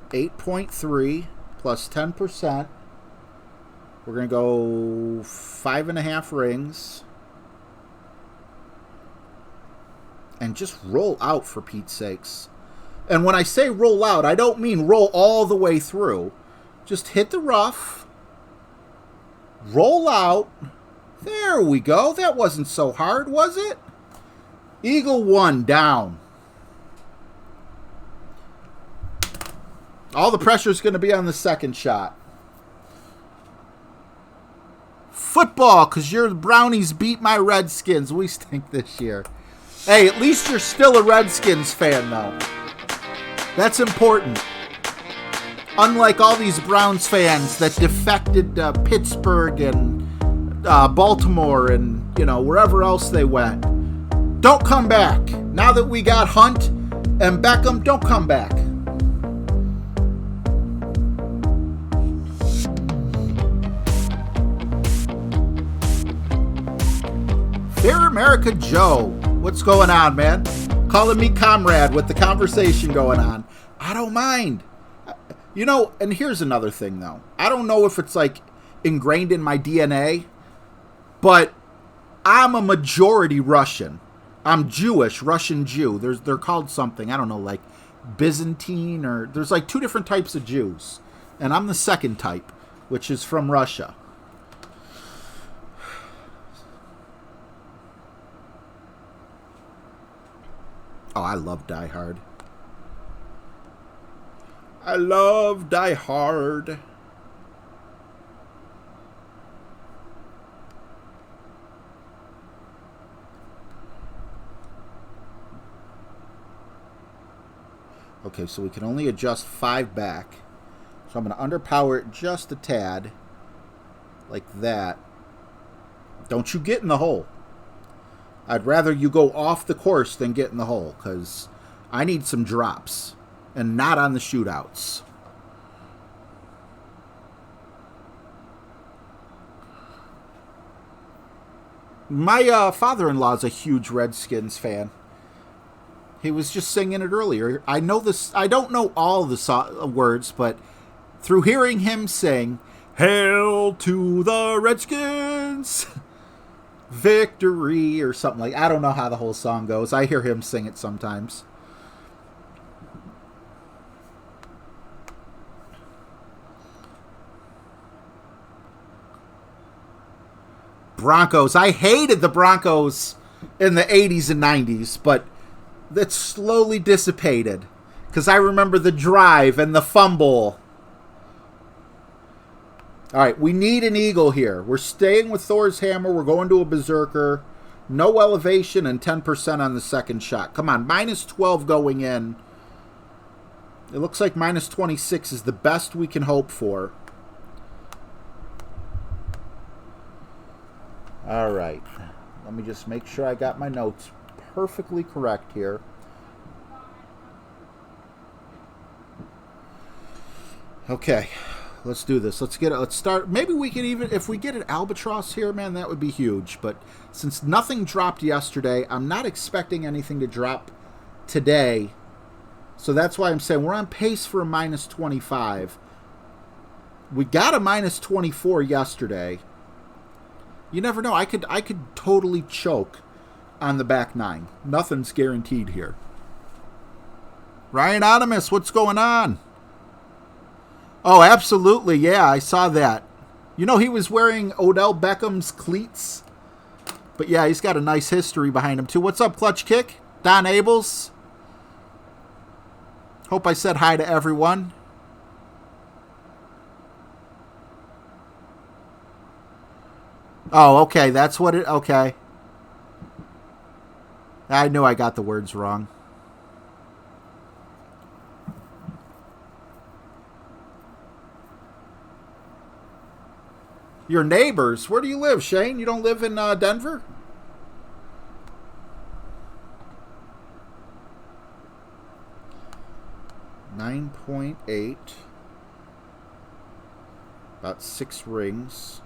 8.3 plus 10%. We're going to go 5.5 rings. And just roll out, for Pete's sakes. And when I say roll out, I don't mean roll all the way through. Just hit the rough. Roll out. There we go. That wasn't so hard, was it? Eagle 1 down. All the pressure is going to be on the second shot. Football, because your Brownies beat my Redskins. We stink this year. Hey, at least you're still a Redskins fan, though. That's important. Unlike all these Browns fans that defected to Pittsburgh and Baltimore and, wherever else they went. Don't come back. Now that we got Hunt and Beckham, don't come back. Fair America Joe. What's going on, man? Calling me comrade with the conversation going on. I don't mind. And here's another thing, though. I don't know if it's, ingrained in my DNA, but I'm a majority Russian. I'm Jewish, Russian Jew. They're called something. I don't know, like Byzantine, or there's like 2 different types of Jews. And I'm the second type, which is from Russia. Oh, I love Die Hard. I love Die Hard. Okay, so we can only adjust 5 back. So I'm going to underpower it just a tad. Like that. Don't you get in the hole. I'd rather you go off the course than get in the hole, because I need some drops. And not on the shootouts. My father-in-law's a huge Redskins fan. He was just singing it earlier. I know this. I don't know all the words, but through hearing him sing, "Hail to the Redskins, victory," or something like. I don't know how the whole song goes. I hear him sing it sometimes. Broncos. I hated the Broncos in the 80s and 90s, but that slowly dissipated because I remember the drive and the fumble. All right, we need an eagle here. We're staying with Thor's hammer. We're going to a berserker. No elevation and 10% on the second shot. Come on, minus 12 going in. It looks like minus 26 is the best we can hope for. All right. Let me just make sure I got my notes perfectly correct here. Okay. Let's do this. Let's start. Maybe we can even, if we get an albatross here, man, that would be huge. But since nothing dropped yesterday, I'm not expecting anything to drop today. So that's why I'm saying we're on pace for a minus 25. We got a minus 24 yesterday. You never know. I could totally choke on the back nine. Nothing's guaranteed here. Ryan Onimus, what's going on? Oh, absolutely. Yeah, I saw that. You know, he was wearing Odell Beckham's cleats. But yeah, he's got a nice history behind him, too. What's up, Clutch Kick? Don Abels. Hope I said hi to everyone. Oh, okay. That's what it... Okay. I knew I got the words wrong. Your neighbors? Where do you live, Shane? You don't live in Denver? $9.8. About 6 rings.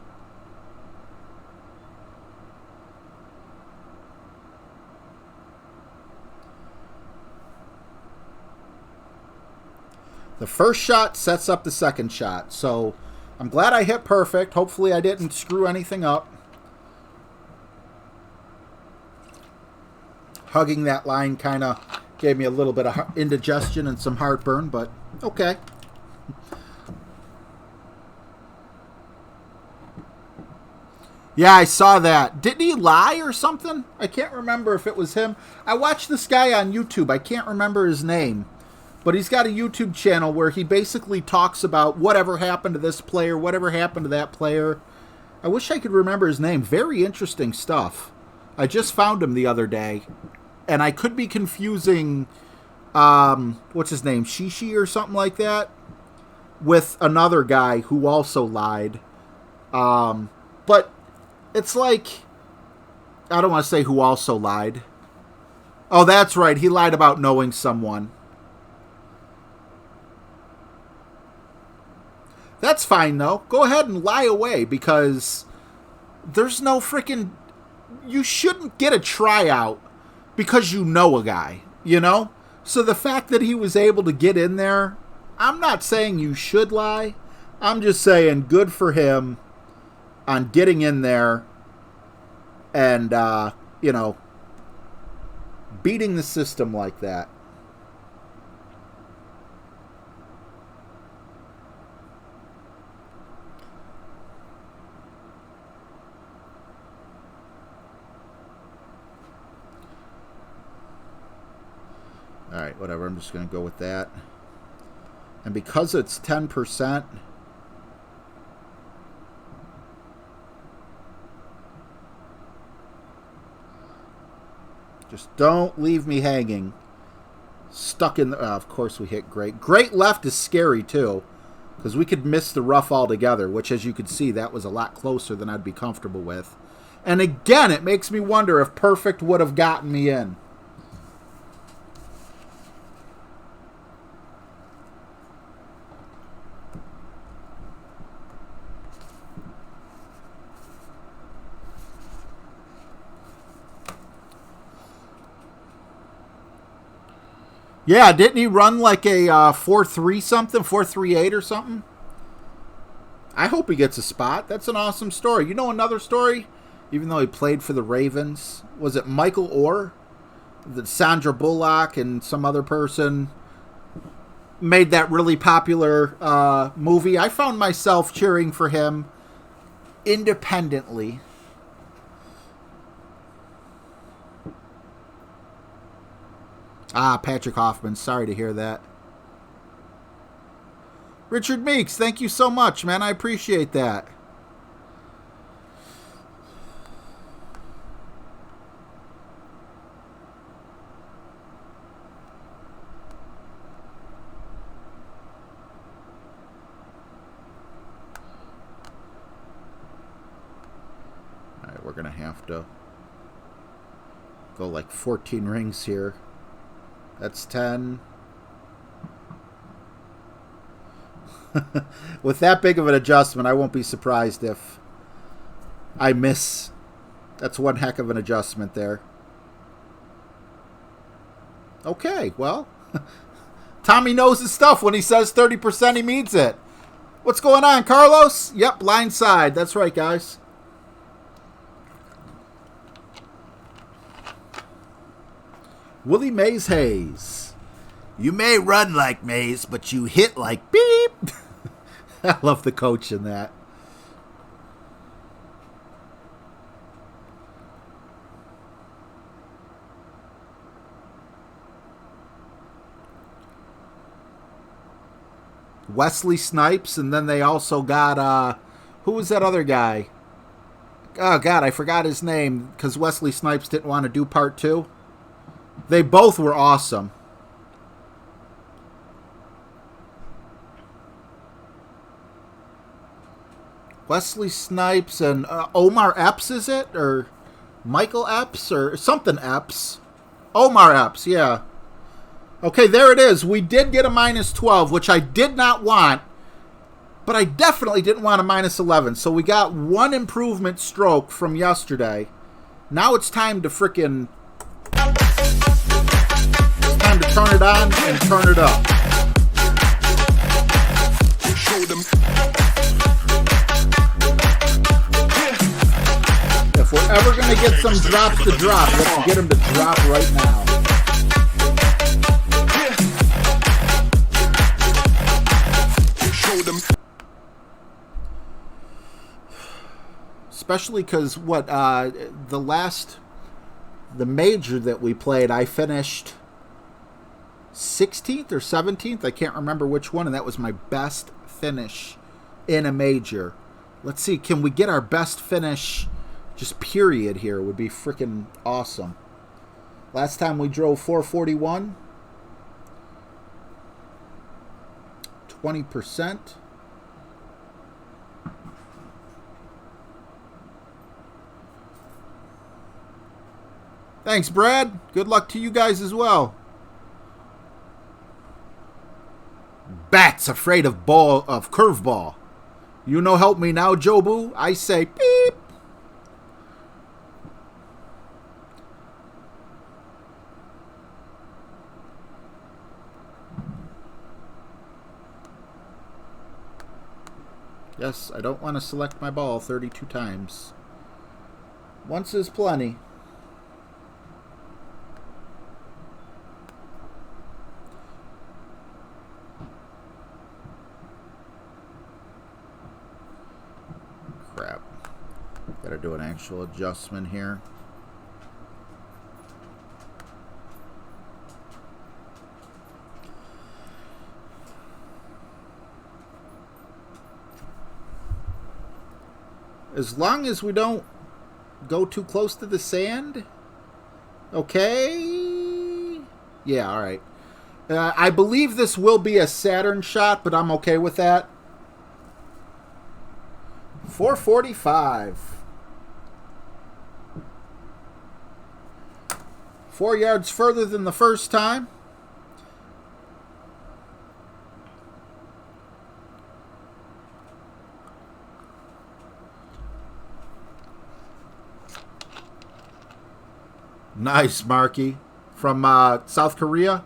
The first shot sets up the second shot. So I'm glad I hit perfect. Hopefully I didn't screw anything up. Hugging that line kind of gave me a little bit of indigestion and some heartburn, but okay. Yeah, I saw that. Didn't he lie or something? I can't remember if it was him. I watched this guy on YouTube. I can't remember his name. But he's got a YouTube channel where he basically talks about whatever happened to this player, whatever happened to that player. I wish I could remember his name. Very interesting stuff. I just found him the other day. And I could be confusing, what's his name, Shishi or something like that, with another guy who also lied. But it's like, I don't want to say who also lied. Oh, that's right. He lied about knowing someone. That's fine, though. Go ahead and lie away, because there's no freaking... You shouldn't get a tryout because you know a guy, you know? So the fact that he was able to get in there, I'm not saying you should lie. I'm just saying good for him on getting in there and, you know, beating the system like that. Alright, whatever. I'm just going to go with that. And because it's 10%, just don't leave me hanging. Stuck in the... of course we hit great. Great left is scary, too. Because we could miss the rough altogether, which, as you could see, that was a lot closer than I'd be comfortable with. And again, it makes me wonder if perfect would have gotten me in. Yeah, didn't he run like a 4-3 something, 4-3-8 or something? I hope he gets a spot. That's an awesome story. You know another story? Even though he played for the Ravens, was it Michael Orr? That Sandra Bullock and some other person made that really popular movie. I found myself cheering for him independently. Ah, Patrick Hoffman. Sorry to hear that. Richard Meeks, thank you so much, man. I appreciate that. All right, we're going to have to go like 14 rings here. That's 10. With that big of an adjustment, I won't be surprised if I miss. That's one heck of an adjustment there. Okay, well, Tommy knows his stuff. When he says 30%, he means it. What's going on, Carlos? Yep, blind side. That's right, guys. Willie Mays Hayes. You may run like Mays, but you hit like beep. I love the coach in that. Wesley Snipes, and then they also got, who was that other guy? Oh, God, I forgot his name, because Wesley Snipes didn't want to do part 2. They both were awesome. Wesley Snipes and Omar Epps, is it? Or Michael Epps, or something Epps. Omar Epps, yeah. Okay, there it is. We did get a minus 12, which I did not want, but I definitely didn't want a minus 11. So we got one improvement stroke from yesterday. Now it's time to frickin'... It's time to turn it on and turn it up. Show them. If we're ever going to get some drops to drop, let's get them to drop right now. Especially because the major that we played, I finished 16th or 17th. I can't remember which one, and that was my best finish in a major. Let's see, can we get our best finish just period here? Would be freaking awesome. Last time we drove 441. 20%. Thanks, Brad. Good luck to you guys as well. Bat's afraid of curveball. You know, help me now, Jobu. I say beep. Yes, I don't want to select my ball 32 times. Once is plenty. Crap. Gotta do an actual adjustment here. As long as we don't go too close to the sand. Okay. Yeah, alright. I believe this will be a Saturn shot, but I'm okay with that. 445. 4 yards further than the first time. Nice, Marky. From South Korea.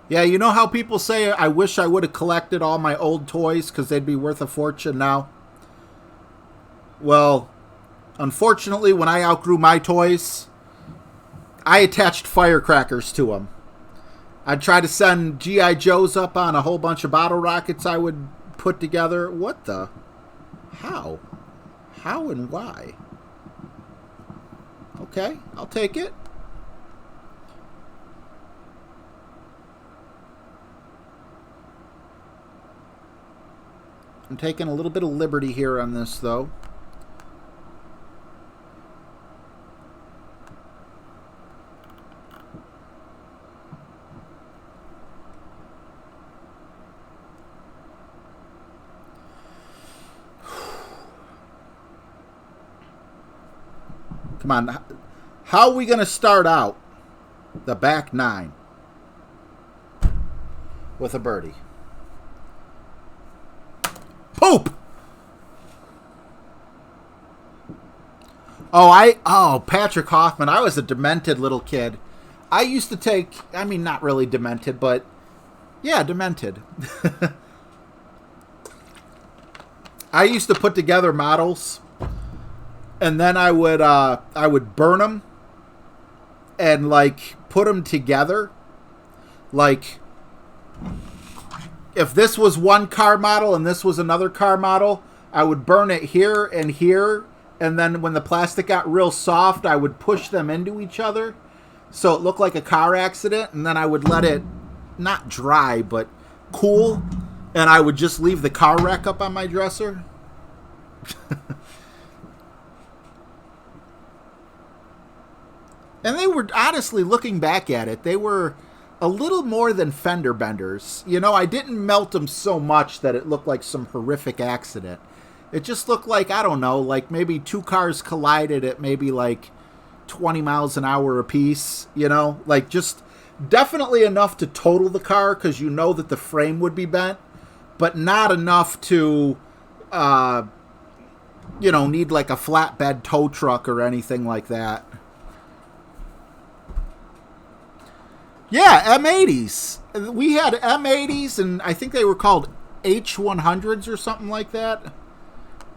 Yeah, you know how people say, I wish I would have collected all my old toys because they'd be worth a fortune now? Well, unfortunately, when I outgrew my toys, I attached firecrackers to them. I'd try to send G.I. Joes up on a whole bunch of bottle rockets I would put together. What the? How? How and why? Okay, I'll take it. I'm taking a little bit of liberty here on this, though. Come on. How are we going to start out the back nine with a birdie? Poop! Oh, Patrick Hoffman. I was a demented little kid. I used to take, I mean, not really demented, but yeah, demented. I used to put together models, and then I would burn them and like put them together. Like if this was one car model and this was another car model, I would burn it here and here, and then when the plastic got real soft, I would push them into each other so it looked like a car accident, and then I would let it not dry but cool, and I would just leave the car wreck up on my dresser. And they were, honestly, looking back at it, they were a little more than fender benders. You know, I didn't melt them so much that it looked like some horrific accident. It just looked like, I don't know, like maybe two cars collided at maybe like 20 miles an hour apiece, you know? Like just definitely enough to total the car because you know that the frame would be bent, but not enough to, you know, need like a flatbed tow truck or anything like that. Yeah, M80s. We had M80s, and I think they were called H100s or something like that.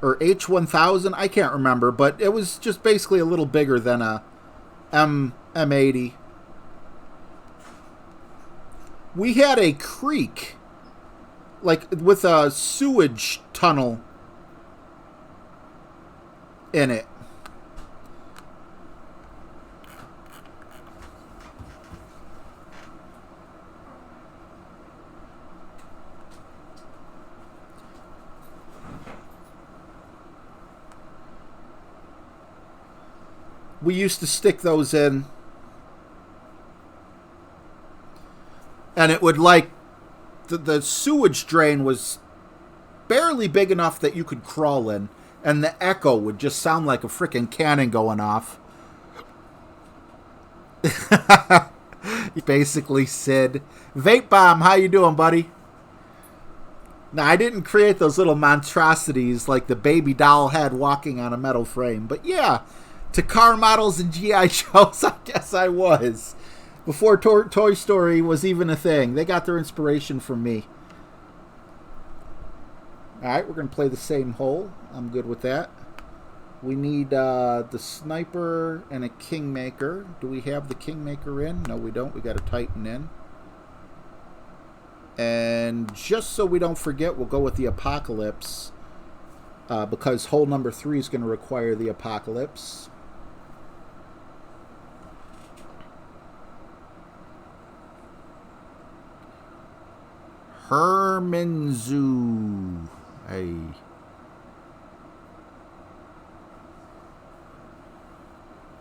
Or H1000. I can't remember, but it was just basically a little bigger than a M80. We had a creek, like with a sewage tunnel in it. We used to stick those in, and it would like, the sewage drain was barely big enough that you could crawl in, and the echo would just sound like a freaking cannon going off. Basically, Sid. Vape Bomb, how you doing, buddy? Now, I didn't create those little monstrosities like the baby doll head walking on a metal frame, but yeah, to car models and G.I. Joes, I guess I was. Before Toy Story was even a thing. They got their inspiration from me. Alright, we're going to play the same hole. I'm good with that. We need the sniper and a kingmaker. Do we have the kingmaker in? No, we don't. We got a titan in. And just so we don't forget, we'll go with the apocalypse. Because hole number 3 is going to require the apocalypse. Hermanzu. Hey.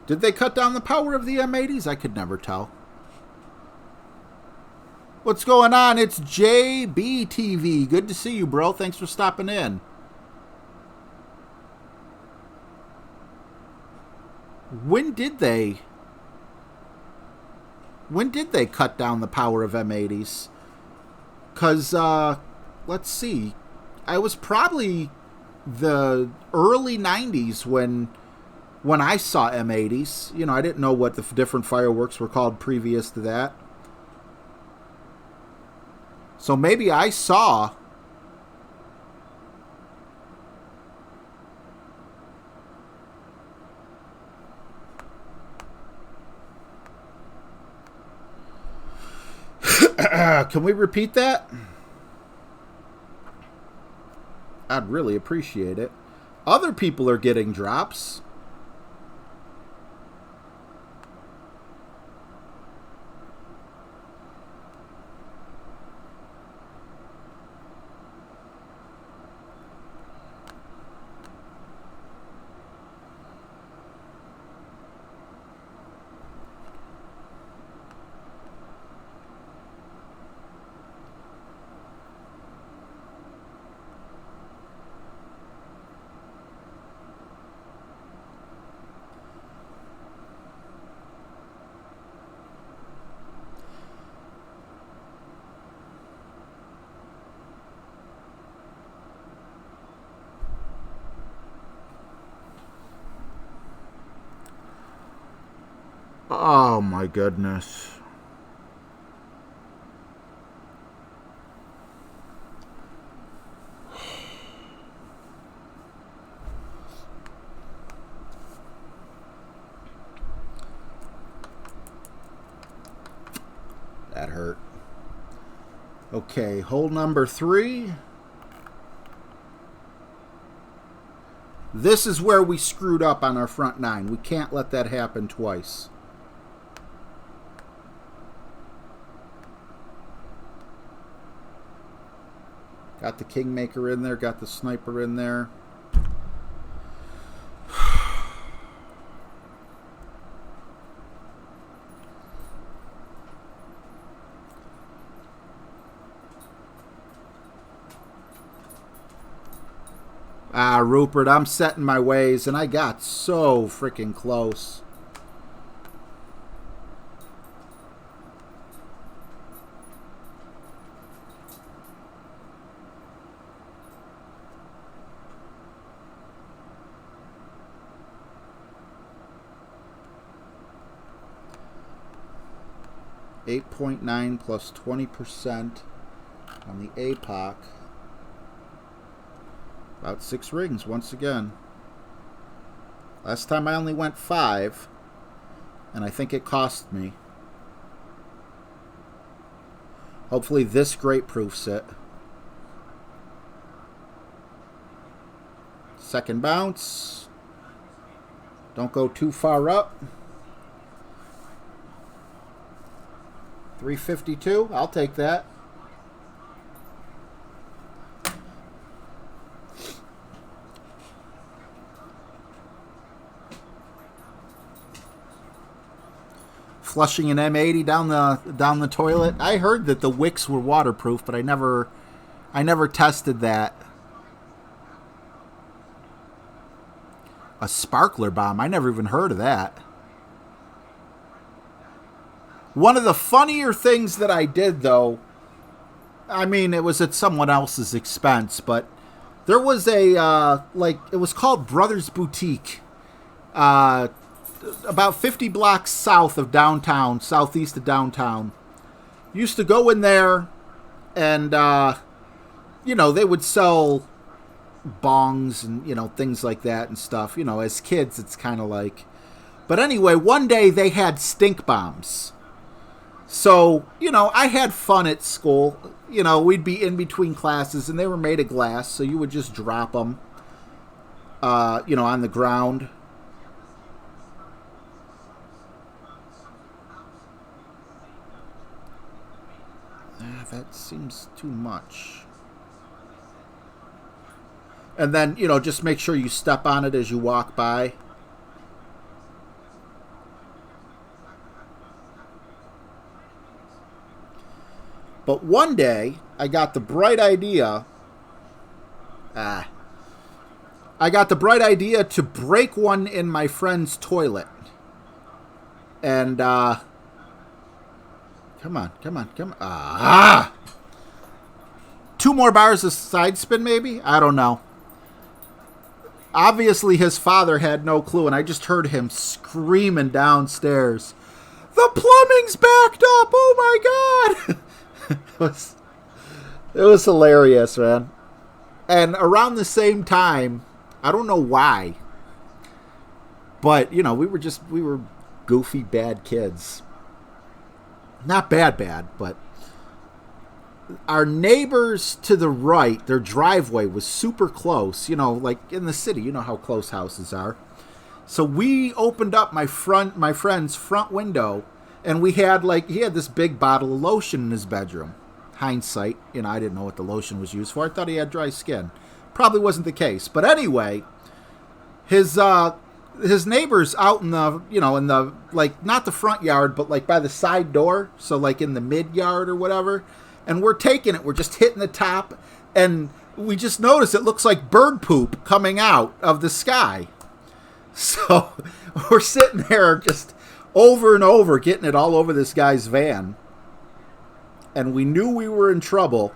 Did they cut down the power of the M80s? I could never tell. What's going on? It's JBTV. Good to see you, bro. Thanks for stopping in. When did they cut down the power of M80s? Because, let's see. I was probably the early 90s when I saw M80s. You know, I didn't know what the different fireworks were called previous to that. So maybe I saw... Can we repeat that? I'd really appreciate it. Other people are getting drops. Oh my goodness. That hurt. Okay, hole number 3. This is where we screwed up on our front 9. We can't let that happen twice. Got the Kingmaker in there, got the Sniper in there. Ah, Rupert, I'm set in my ways, and I got so freaking close. $8.9 plus 20% on the APOC. About 6 rings once again. Last time I only went 5, and I think it cost me. Hopefully this great proofs it. Second bounce. Don't go too far up. 352. I'll take that. Flushing an M80 down the toilet. I heard that the wicks were waterproof, but I never tested that. A sparkler bomb. I never even heard of that. One of the funnier things that I did, though, I mean, it was at someone else's expense, but there was a, it was called Brothers Boutique. About 50 blocks south of downtown, southeast of downtown. Used to go in there and, they would sell bongs and, things like that and stuff. As kids, it's kind of like. But anyway, one day they had stink bombs. So, I had fun at school. We'd be in between classes and they were made of glass. So you would just drop them, on the ground. That seems too much. And then, just make sure you step on it as you walk by. But one day, I got the bright idea. I got the bright idea to break one in my friend's toilet. And, Come on. 2 more bars of side spin, maybe? I don't know. Obviously, his father had no clue, and I just heard him screaming downstairs, "The plumbing's backed up! Oh, my God!" It was hilarious, man. And around the same time, I don't know why, but, we were goofy, bad kids. Not bad, but our neighbors to the right, their driveway was super close, like in the city, how close houses are. So we opened up my friend's front window, and he had this big bottle of lotion in his bedroom. Hindsight, I didn't know what the lotion was used for. I thought he had dry skin. Probably wasn't the case. But anyway, his neighbors out in the, in the, not the front yard, but by the side door. So in the mid yard or whatever. And we're taking it. We're just hitting the top. And we just notice it looks like bird poop coming out of the sky. So we're sitting there just over and over, getting it all over this guy's van. And we knew we were in trouble.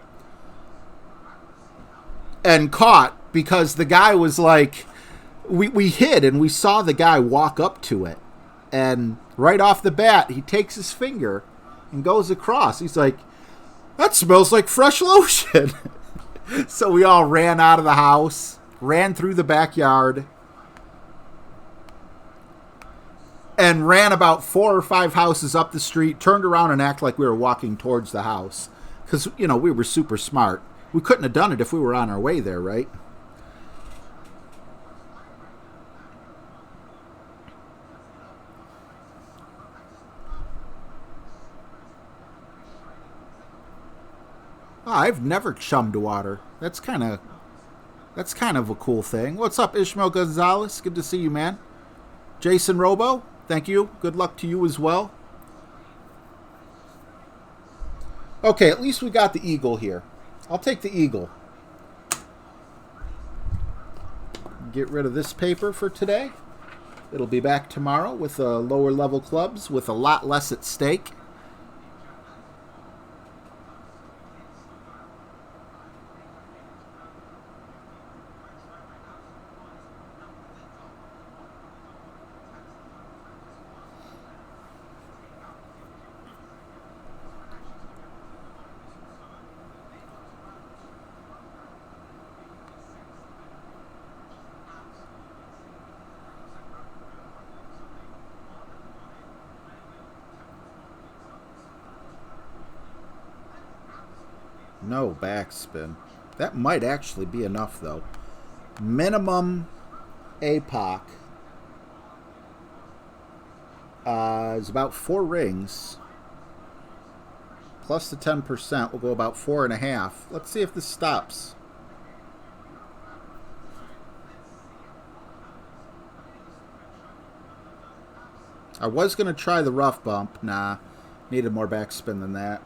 And caught because the guy was like, we hid and we saw the guy walk up to it. And right off the bat, he takes his finger and goes across. He's like, that smells like fresh lotion. So we all ran out of the house, ran through the backyard, and ran about 4 or 5 houses up the street, turned around and acted like we were walking towards the house. Because, you know, we were super smart. We couldn't have done it if we were on our way there, right? Oh, I've never chummed water. That's kind of a cool thing. What's up, Ishmael Gonzalez? Good to see you, man. Jason Robo, thank you. Good luck to you as well. Okay, at least we got the eagle here. I'll take the eagle. Get rid of this paper for today. It'll be back tomorrow with lower level clubs with a lot less at stake. No backspin. That might actually be enough, though. Minimum APOC is about 4 rings. Plus the 10% will go about 4.5. Let's see if this stops. I was going to try the rough bump. Nah, needed more backspin than that.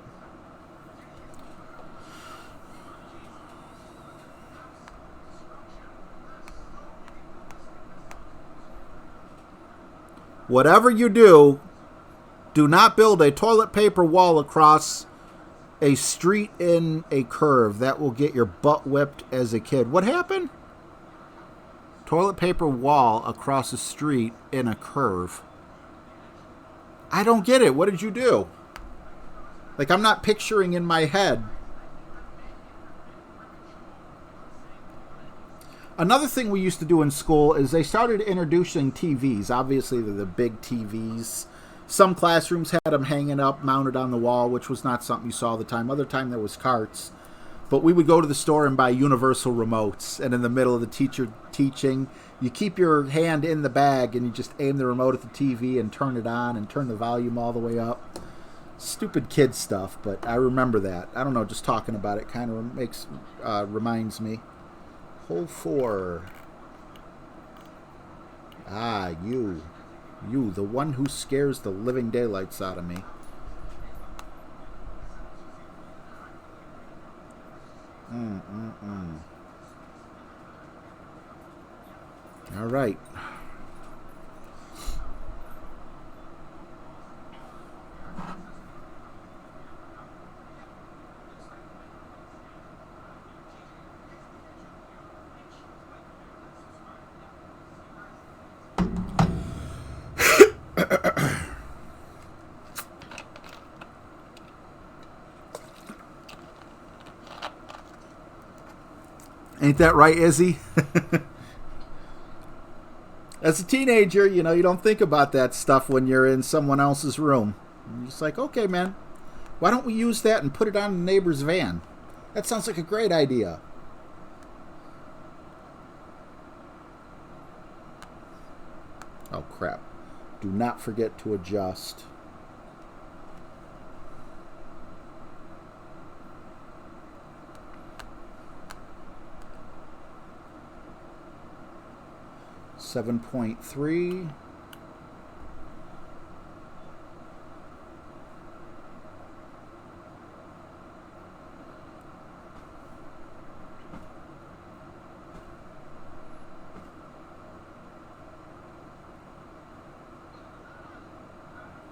Whatever you do, do not build a toilet paper wall across a street in a curve. That will get your butt whipped as a kid. What happened? Toilet paper wall across a street in a curve. I don't get it. What did you do? Like, I'm not picturing in my head. Another thing we used to do in school is they started introducing TVs. Obviously, they're the big TVs. Some classrooms had them hanging up, mounted on the wall, which was not something you saw all the time. Other time, there was carts. But we would go to the store and buy universal remotes. And in the middle of the teacher teaching, you keep your hand in the bag and you just aim the remote at the TV and turn it on and turn the volume all the way up. Stupid kid stuff, but I remember that. I don't know, just talking about it kind of reminds me. Hole 4. Ah, you, the one who scares the living daylights out of me. All right. Ain't that right, Izzy? As a teenager, you know, you don't think about that stuff when you're in someone else's room. You're just like, okay, man, why don't we use that and put it on the neighbor's van? That sounds like a great idea. Oh, crap. Do not forget to adjust. $7.3.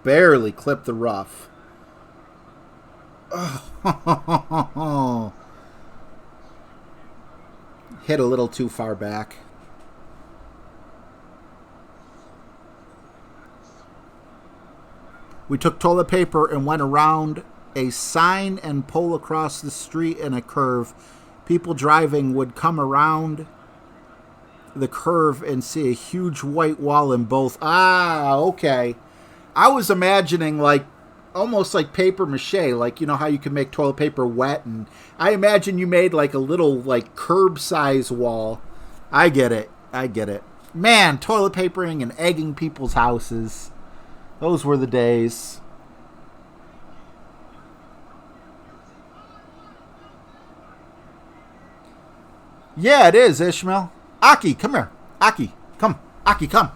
Barely clipped the rough. Oh. Hit a little too far back. We took toilet paper and went around a sign and pole across the street in a curve. People driving would come around the curve and see a huge white wall in both. Ah, okay. I was imagining like almost like paper mache, like you know how you can make toilet paper wet, and I imagine you made like a little like curb size wall. I get it. Man, toilet papering and egging people's houses. Those were the days. Yeah, it is, Ishmael. Aki, come here. Aki, come. Aki, come.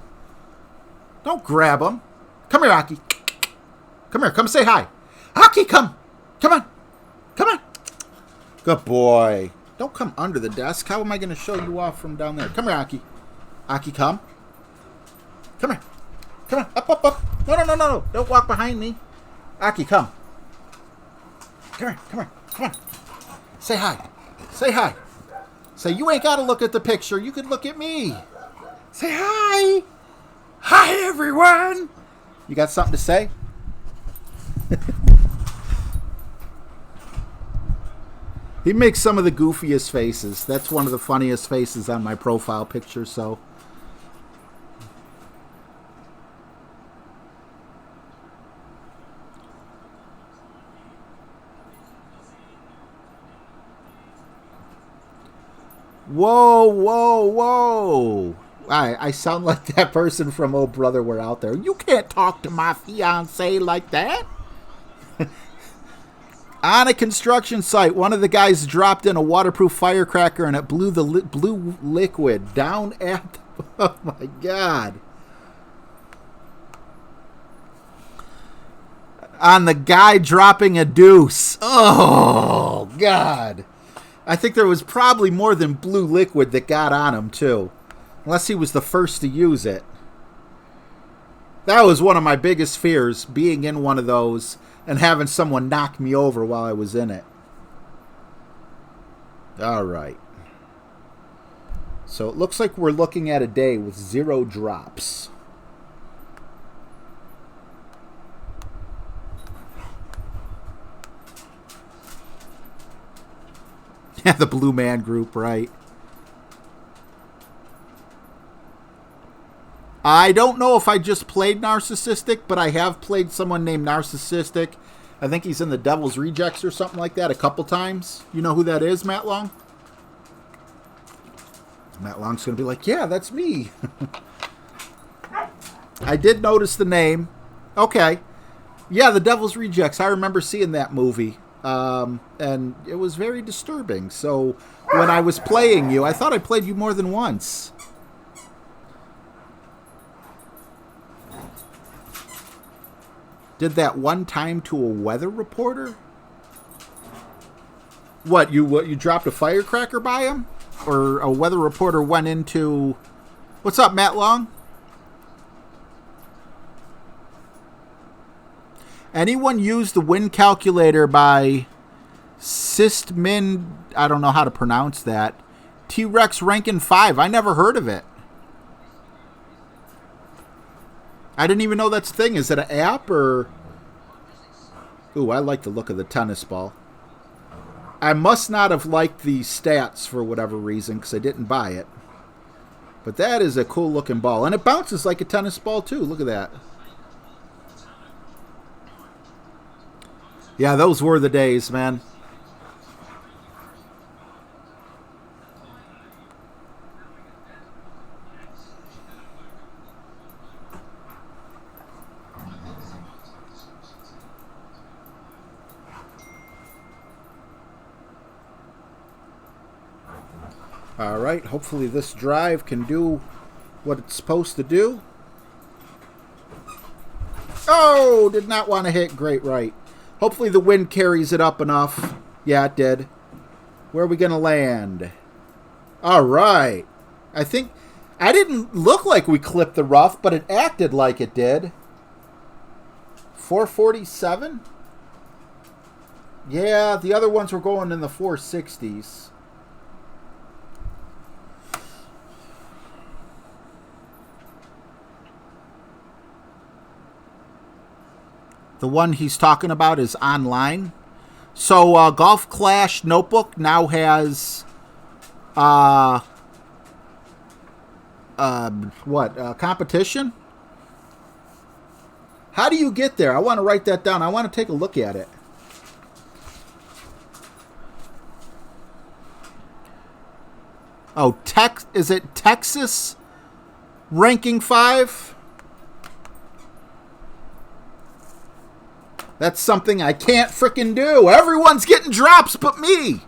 Don't grab him. Come here, Aki. Come here. Come say hi. Aki, come. Come on. Come on. Good boy. Don't come under the desk. How am I going to show you off from down there? Come here, Aki. Aki, come. Come here. Come on. Up. No. Don't walk behind me. Aki, come. Come here. Come on. Say hi. Say hi. Say, you ain't got to look at the picture. You could look at me. Say hi. Hi, everyone. You got something to say? He makes some of the goofiest faces. That's one of the funniest faces on my profile picture, so. Whoa. I sound like that person from Oh Brother, We're Out There. You can't talk to my fiancé like that. On a construction site, one of the guys dropped in a waterproof firecracker and it blew the blue liquid down at the... Oh, my God. On the guy dropping a deuce. Oh, God. I think there was probably more than blue liquid that got on him, too. Unless he was the first to use it. That was one of my biggest fears, being in one of those and having someone knock me over while I was in it. All right. So it looks like we're looking at a day with 0 drops. Yeah, the Blue Man Group, right? I don't know if I just played Narcissistic, but I have played someone named Narcissistic. I think he's in the Devil's Rejects or something like that a couple times. You know who that is, Matt Long? Matt Long's going to be like, yeah, that's me. I did notice the name. Okay. Yeah, the Devil's Rejects. I remember seeing that movie. And it was very disturbing. So when I was playing you, I thought I played you more than once. Did that one time to a weather reporter? What, you dropped a firecracker by him? Or a weather reporter went into... What's up, Matt Long? Anyone use the wind calculator by Sistmin... I don't know how to pronounce that. T-Rex Rankin 5. I never heard of it. I didn't even know that's a thing. Is it an app or... Ooh, I like the look of the tennis ball. I must not have liked the stats for whatever reason because I didn't buy it. But that is a cool looking ball. And it bounces like a tennis ball too. Look at that. Yeah, those were the days, man. All right, hopefully this drive can do what it's supposed to do. Oh, did not want to hit great right. Hopefully the wind carries it up enough. Yeah, it did. Where are we going to land? All right. I think... I didn't look like we clipped the rough, but it acted like it did. 447? Yeah, the other ones were going in the 460s. The one he's talking about is online. So Golf Clash Notebook now has competition? How do you get there? I want to write that down. I want to take a look at it. Oh, is it Texas ranking 5? That's something I can't frickin' do. Everyone's getting drops but me.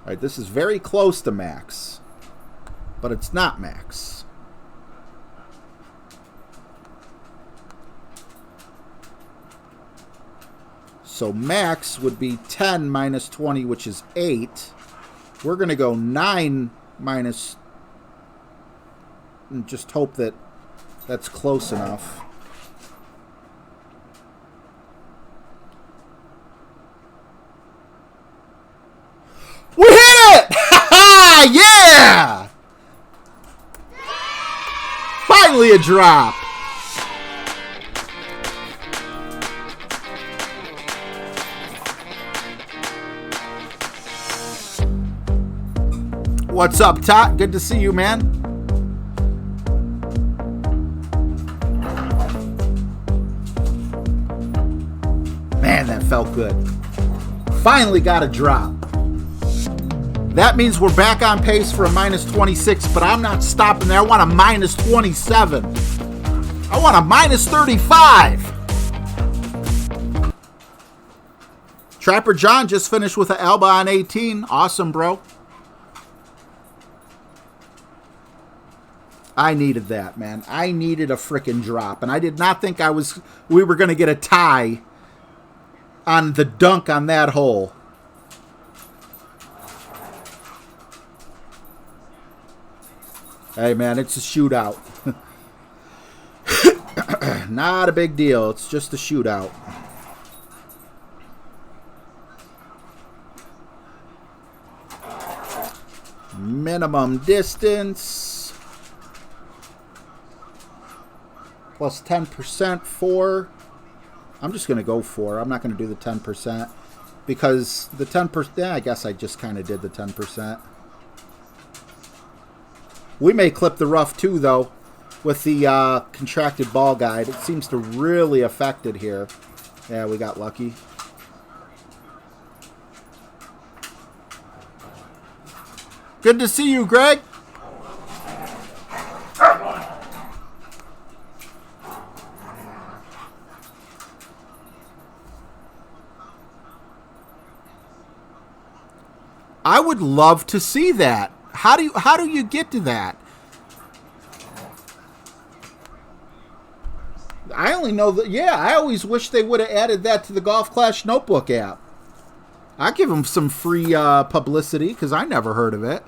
All right, this is very close to max, but it's not max. So max would be 10 minus 20, which is 8. We're going to go 9 minus... and just hope that that's close enough. We hit it! Yeah! Finally a drop. What's up, Tot? Good to see you, man. Man, that felt good. Finally got a drop. That means we're back on pace for a minus 26, but I'm not stopping there. I want a minus 27. I want a minus 35. Trapper John just finished with an Alba on 18. Awesome, bro. I needed that, man. I needed a frickin' drop, and I did not think we were going to get a tie on the dunk on that hole. Hey, man, it's a shootout. Not a big deal. It's just a shootout. Minimum distance. Plus 10% 4. I'm just going to go 4. I'm not going to do the 10% because the 10%, yeah, I guess I just kind of did the 10%. We may clip the rough too, though, with the contracted ball guide. It seems to really affect it here. Yeah, we got lucky. Good to see you, Greg. I would love to see that. How do you get to that? I only know that. Yeah, I always wish they would have added that to the Golf Clash Notebook app. I'll give them some free publicity because I never heard of it.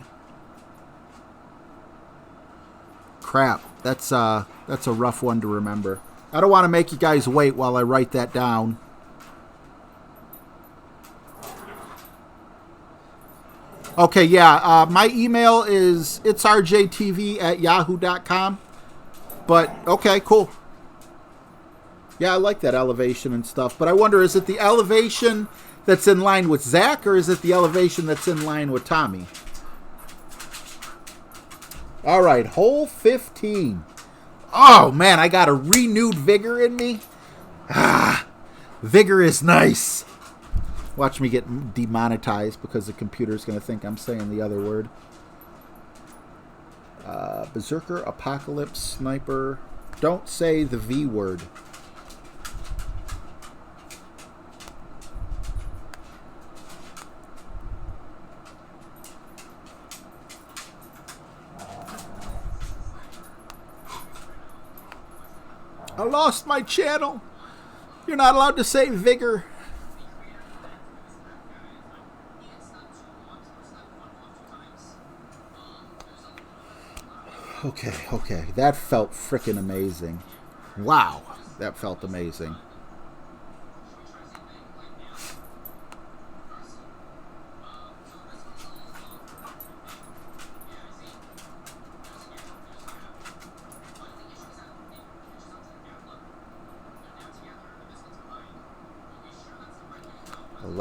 Crap, that's a rough one to remember. I don't want to make you guys wait while I write that down. Okay, yeah, my email is itsrjtv@yahoo.com. But, okay, cool. Yeah, I like that elevation and stuff. But I wonder, is it the elevation that's in line with Zach, or is it the elevation that's in line with Tommy? All right, hole 15. Oh, man, I got a renewed vigor in me. Ah, vigor is nice. Watch me get demonetized because the computer's going to think I'm saying the other word. Berserker, Apocalypse, Sniper. Don't say the V word. I lost my channel. You're not allowed to say vigor. Okay. That felt freaking amazing. Wow, that felt amazing.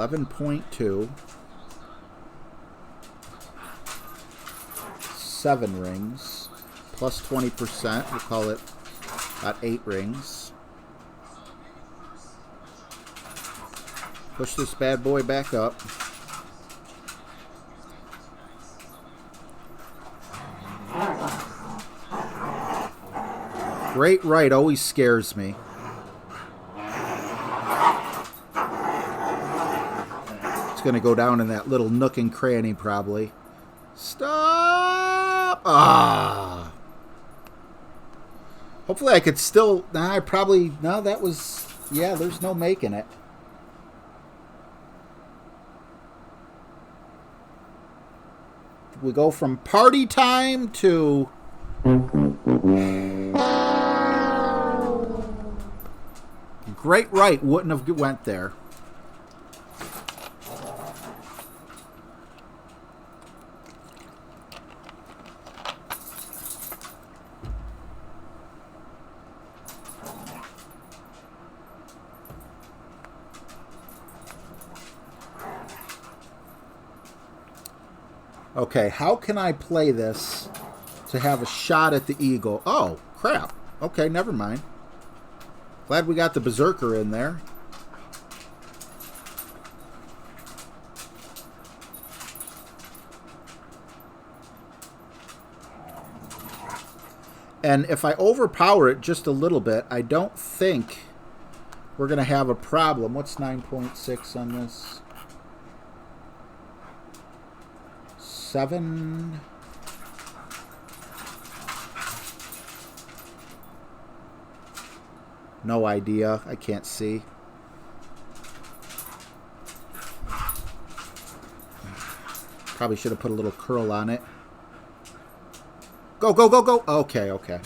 11.2. 7 rings. Plus 20%. We'll call it about 8 rings. Push this bad boy back up. Great right always scares me. It's going to go down in that little nook and cranny probably. Stop! Ah! Hopefully I could still... Nah, I probably... No, that was... Yeah, there's no making it. We go from party time to... Great right wouldn't have went there. Okay, how can I play this to have a shot at the eagle? Oh, crap. Okay, never mind. Glad we got the berserker in there. And if I overpower it just a little bit, I don't think we're going to have a problem. What's 9.6 on this? 7. No idea. I can't see. Probably should have put a little curl on it. Go, go, go, go. Okay, okay.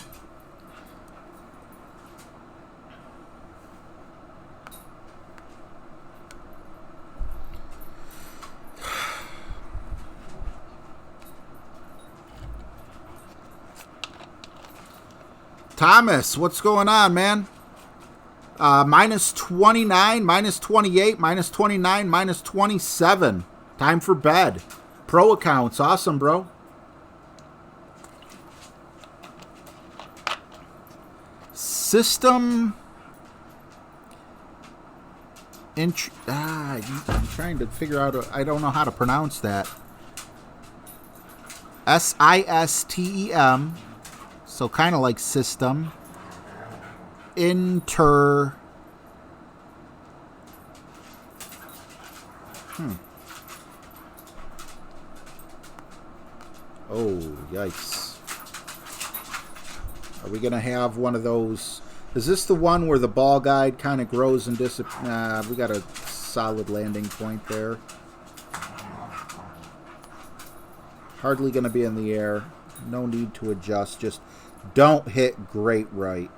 Thomas, what's going on, man? Minus 29, minus 28, minus 29, minus 27. Time for bed. Pro accounts. Awesome, bro. System. I'm trying to figure out. I don't know how to pronounce that. SISTEM. So kind of like system. Oh, yikes. Are we going to have one of those? Is this the one where the ball guide kind of grows and disappears? Nah, we got a solid landing point there. Hardly going to be in the air. No need to adjust. Just don't hit great right.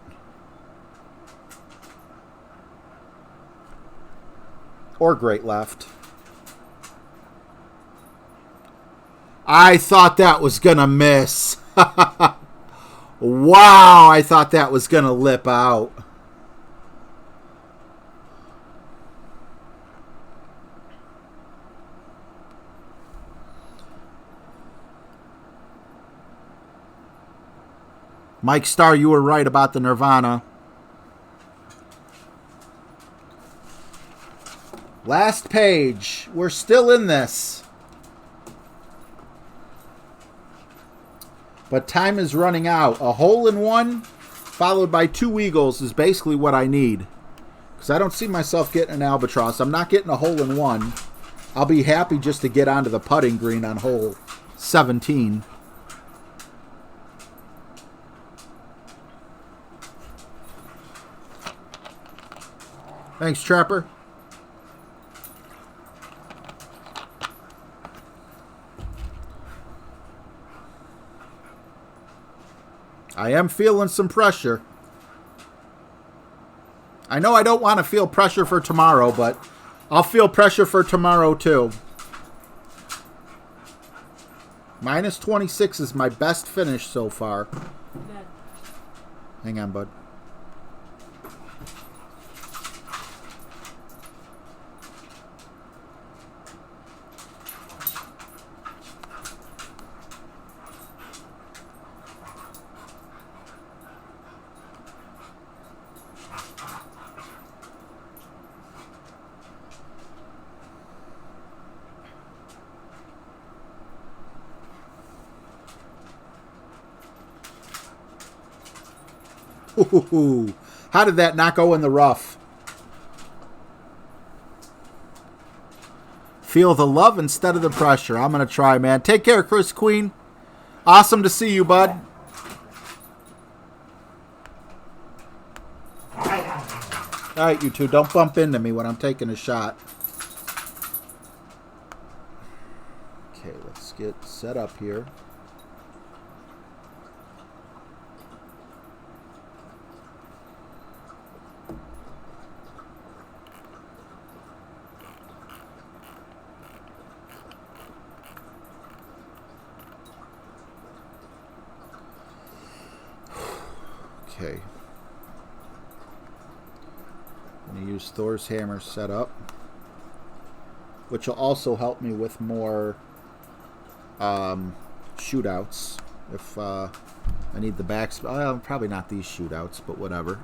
Or great left. I thought that was going to miss. Wow, I thought that was going to lip out. Mike Starr, you were right about the Nirvana. Last page. We're still in this. But time is running out. A hole-in-one followed by 2 eagles is basically what I need. Because I don't see myself getting an albatross. I'm not getting a hole-in-one. I'll be happy just to get onto the putting green on hole 17. Thanks, Trapper. I am feeling some pressure. I know I don't want to feel pressure for tomorrow, but I'll feel pressure for tomorrow too. Minus 26 is my best finish so far. Good. Hang on, bud. Ooh, how did that not go in the rough? Feel the love instead of the pressure. I'm going to try, man. Take care, Chris Queen. Awesome to see you, bud. All right, you two, don't bump into me when I'm taking a shot. Okay, let's get set up here. Okay. I'm going to use Thor's hammer setup, which will also help me with more shootouts if I need the backs. Well, probably not these shootouts, but whatever.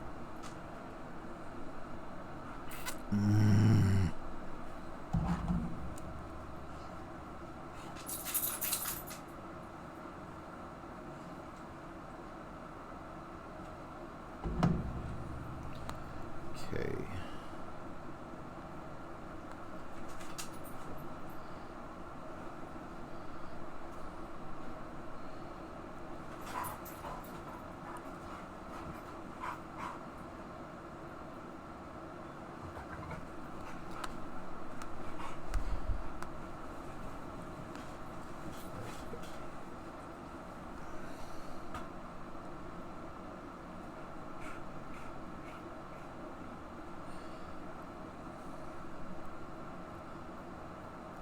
Okay.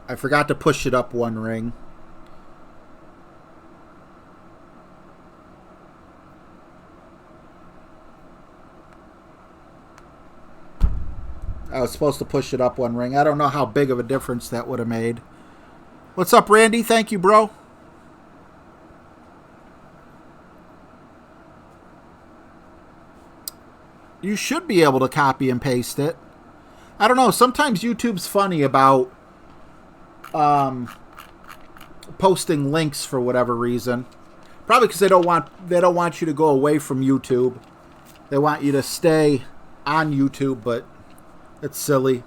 I forgot to push it up one ring. I was supposed to push it up one ring. I don't know how big of a difference that would have made. What's up, Randy? Thank you, bro. You should be able to copy and paste it. I don't know. Sometimes YouTube's funny about posting links for whatever reason. Probably because they don't want you to go away from YouTube. They want you to stay on YouTube, but it's silly.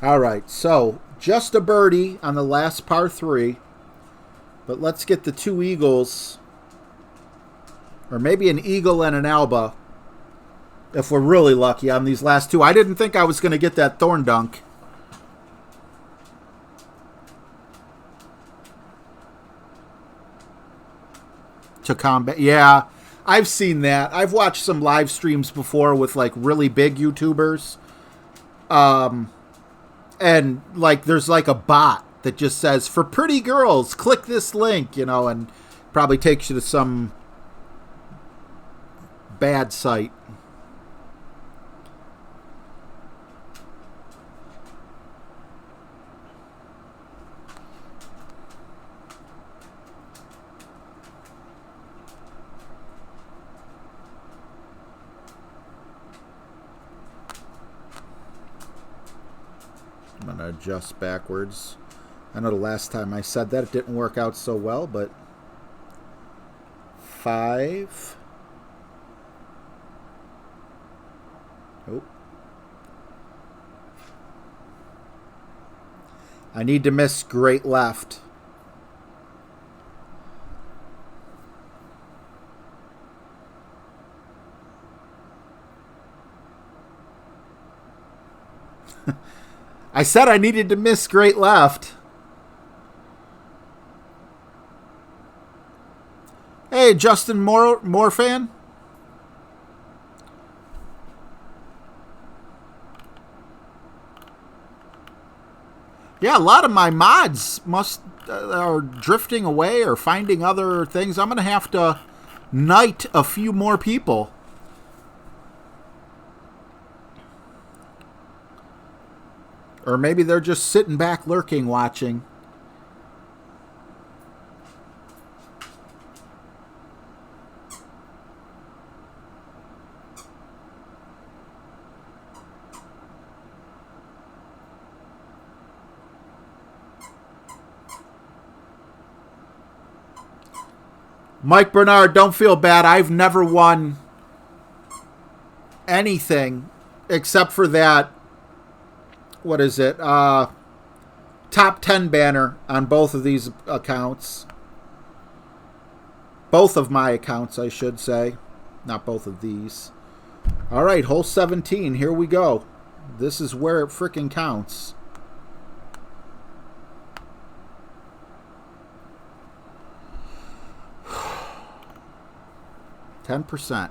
All right, so just a birdie on the last par 3, but let's get the 2 eagles, or maybe an eagle and an alba, if we're really lucky on these last 2. I didn't think I was going to get that thorn dunk. To combat, yeah, I've seen that. I've watched some live streams before with like really big YouTubers. And like there's like a bot that just says, for pretty girls, click this link, you know, and probably takes you to some bad site. I'm going to adjust backwards. I know the last time I said that it didn't work out so well, but 5. Oh. I need to miss great left. I said I needed to miss great left. Hey, Justin Moore fan. Yeah, a lot of my mods are drifting away or finding other things. I'm going to have to knight a few more people. Or maybe they're just sitting back, lurking, watching. Mike Bernard, don't feel bad. I've never won anything except for that, what is it, top 10 banner on both of these accounts. Both of my accounts, I should say. Not both of these. All right, hole 17. Here we go. This is where it frickin' counts. %.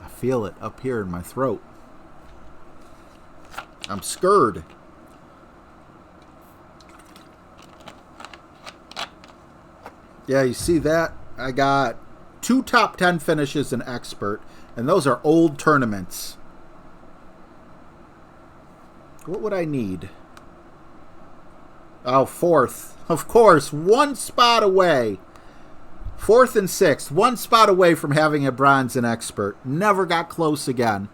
I feel it up here in my throat. I'm scared. Yeah, you see that? I got 2 top 10 finishes in Expert, and those are old tournaments. What would I need? Oh, 4th. Of course, 1 spot away. 4th and 6th. 1 spot away from having a bronze in Expert. Never got close again.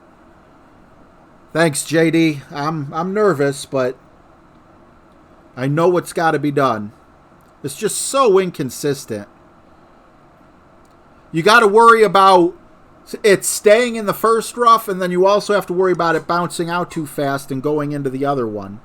Thanks, JD. I'm nervous, but I know what's got to be done. It's just so inconsistent. You got to worry about it staying in the first rough, and then you also have to worry about it bouncing out too fast and going into the other one.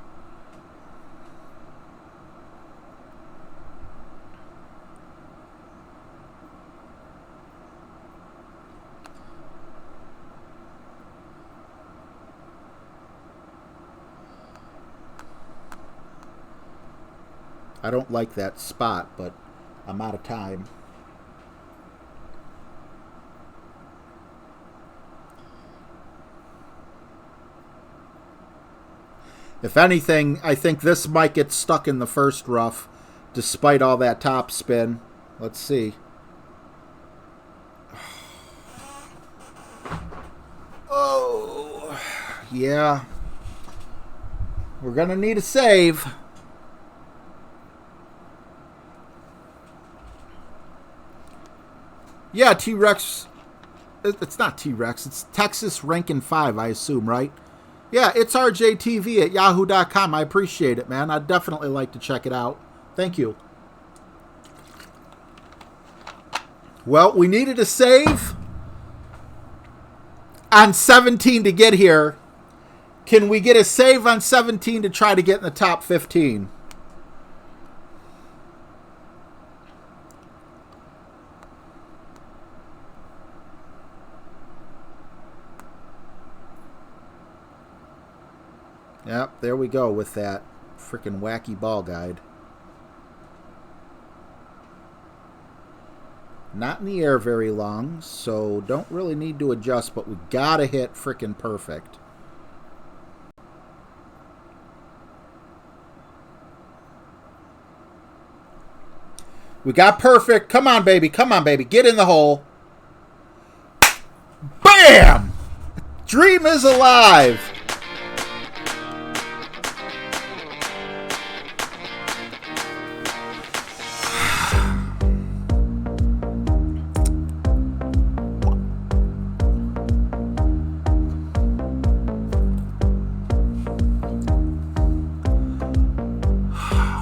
I don't like that spot, but I'm out of time. If anything, I think this might get stuck in the first rough, despite all that top spin. Let's see. Oh, yeah. We're going to need a save. Yeah, T-Rex. It's not T-Rex. It's Texas Rankin 5, I assume, right? Yeah, it's RJTV at yahoo.com. I appreciate it, man. I'd definitely like to check it out. Thank you. Well, we needed a save on 17 to get here. Can we get a save on 17 to try to get in the top 15? Yep, there we go with that freaking wacky ball guide. Not in the air very long, so don't really need to adjust, but we gotta hit freaking perfect. We got perfect. Come on, baby. Come on, baby. Get in the hole. Bam! Dream is alive.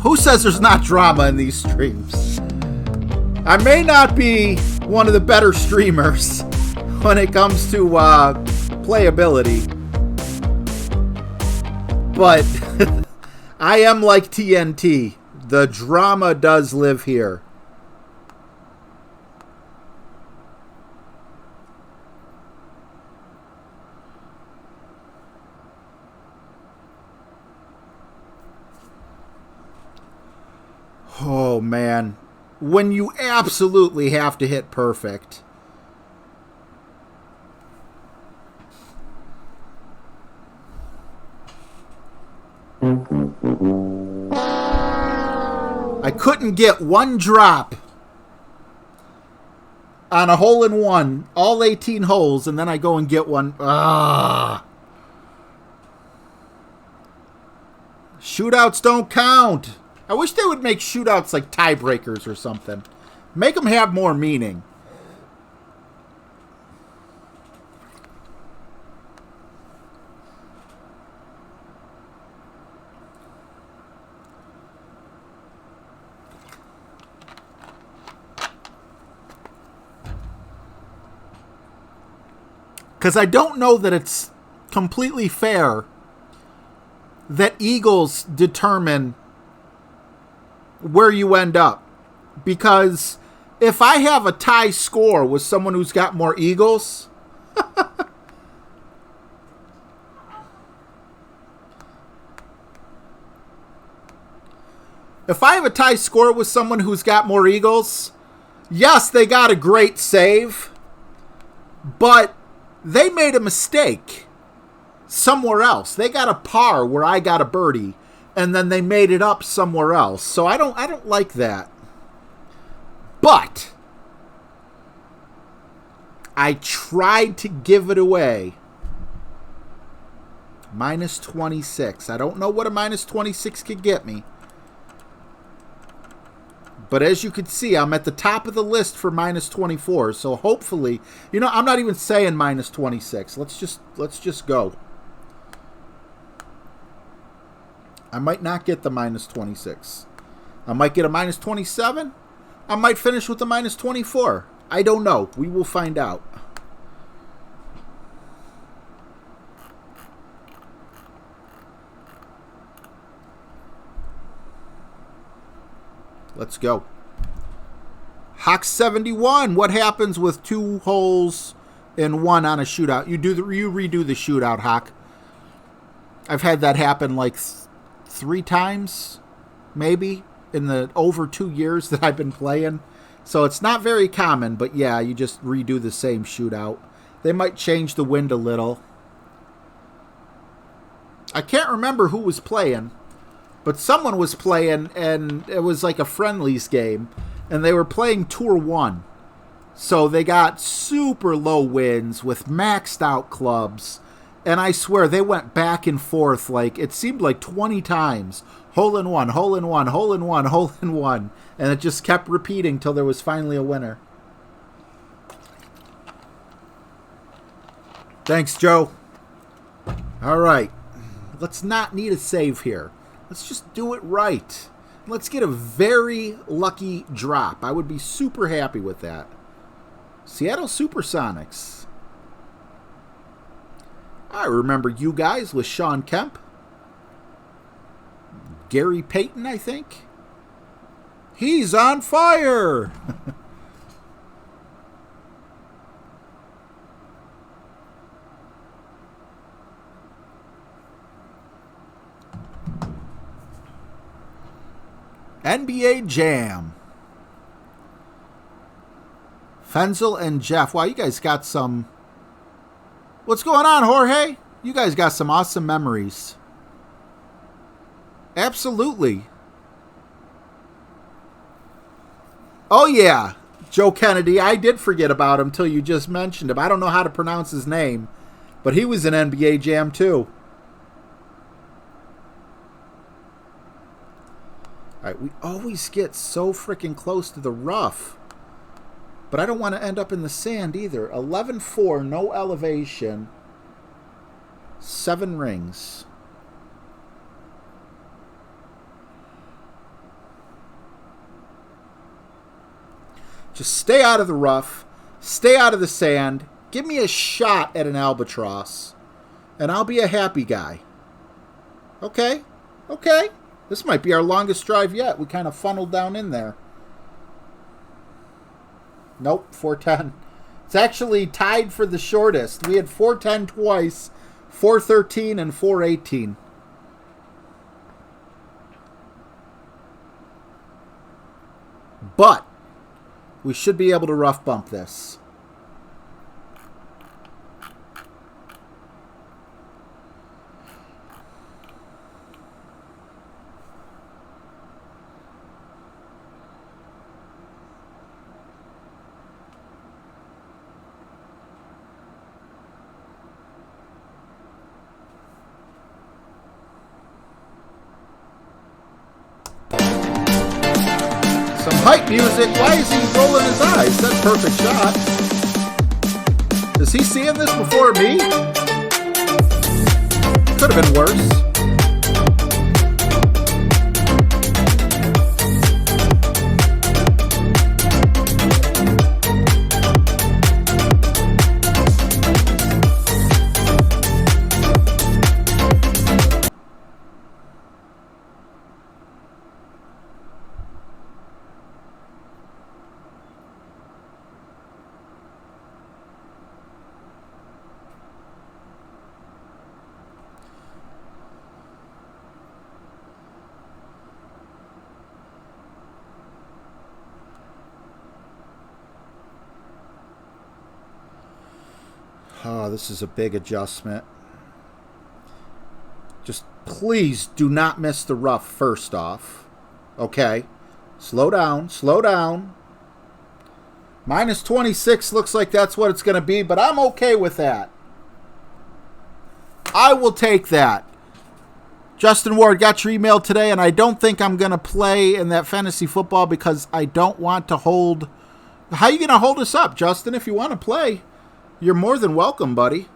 Who says there's not drama in these streams? I may not be one of the better streamers when it comes to playability, but I am like TNT. The drama does live here. Oh, man. When you absolutely have to hit perfect. I couldn't get one drop on a hole-in-one, all 18 holes, and then I go and get one. Ah. Shootouts don't count. I wish they would make shootouts like tiebreakers or something. Make them have more meaning. Because I don't know that it's completely fair that eagles determine where you end up. Because if I have a tie score with someone who's got more eagles, if I have a tie score with someone who's got more eagles, yes, they got a great save, but they made a mistake somewhere else. They got a par where I got a birdie, and then they made it up somewhere else. So I don't like that. But I tried to give it away. Minus 26. I don't know what a minus 26 could get me. But as you can see, I'm at the top of the list for minus 24. So hopefully, you know, I'm not even saying minus 26. Let's just go. I might not get the minus 26. I might get a minus 27. I might finish with a minus 24. I don't know. We will find out. Let's go. Hawk 71. What happens with 2 holes and 1 on a shootout? You redo the shootout, Hawk. I've had that happen like 3 times, maybe, in the over 2 years that I've been playing. So it's not very common, but yeah, you just redo the same shootout. They might change the wind a little. I can't remember who was playing, but someone was playing, and it was like a friendlies game, and they were playing Tour 1. So they got super low winds with maxed out clubs, and I swear they went back and forth like, it seemed like 20 times. Hole in one, hole in one, hole in one, hole in one. And it just kept repeating till there was finally a winner. Thanks, Joe. All right. Let's not need a save here. Let's just do it right. Let's get a very lucky drop. I would be super happy with that. Seattle Supersonics. I remember you guys with Sean Kemp. Gary Payton, I think. He's on fire! NBA Jam. Fenzel and Jeff. Wow, you guys got some... What's going on, Jorge? You guys got some awesome memories. Absolutely. Oh, yeah. Joe Kennedy. I did forget about him till you just mentioned him. I don't know how to pronounce his name, but he was in NBA Jam, too. All right, we always get so freaking close to the rough. But I don't want to end up in the sand either. 11-4, no elevation. 7 rings. Just stay out of the rough. Stay out of the sand. Give me a shot at an albatross. And I'll be a happy guy. Okay. Okay. This might be our longest drive yet. We kind of funneled down in there. Nope, 410. It's actually tied for the shortest. We had 410 twice, 413 and 418. But we should be able to rough bump this. hype music. Why is he rolling his eyes? That's a perfect shot. Is he seeing this before me? Could have been worse. Oh, this is a big adjustment. Just please do not miss the rough first off. Okay. Slow down. Slow down. Minus 26 looks like that's what it's going to be, but I'm okay with that. I will take that. Justin Ward, got your email today, and I don't think I'm going to play in that fantasy football because I don't want to hold... How are you going to hold us up, Justin, if you want to play? You're more than welcome, buddy.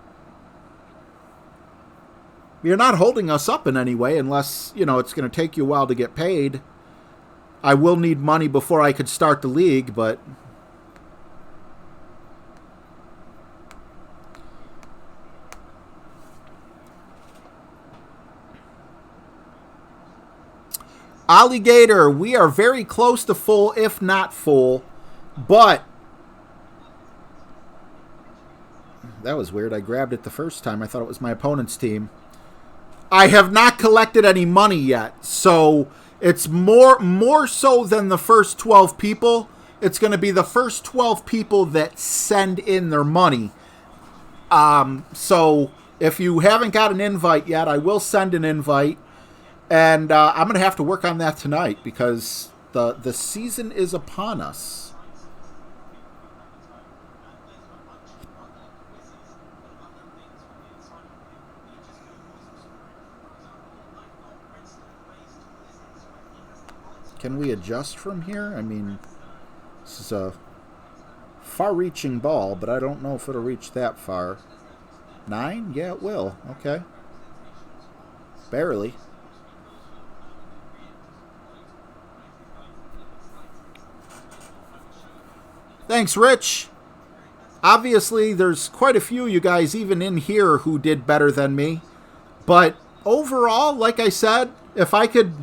You're not holding us up in any way unless, you know, it's going to take you a while to get paid. I will need money before I could start the league, but... Alligator, we are very close to full, if not full, but... That was weird. I grabbed it the first time. I thought it was my opponent's team. I have not collected any money yet, so it's more so than the first 12 people. It's going to be the first 12 people that send in their money. So if you haven't got an invite yet, I will send an invite, and I'm going to have to work on that tonight because the season is upon us. Can we adjust from here? I mean, this is a far-reaching ball, but I don't know if it'll reach that far. 9? Yeah, it will. Okay. Barely. Thanks, Rich. Obviously, there's quite a few of you guys even in here who did better than me. But overall, like I said, if I could...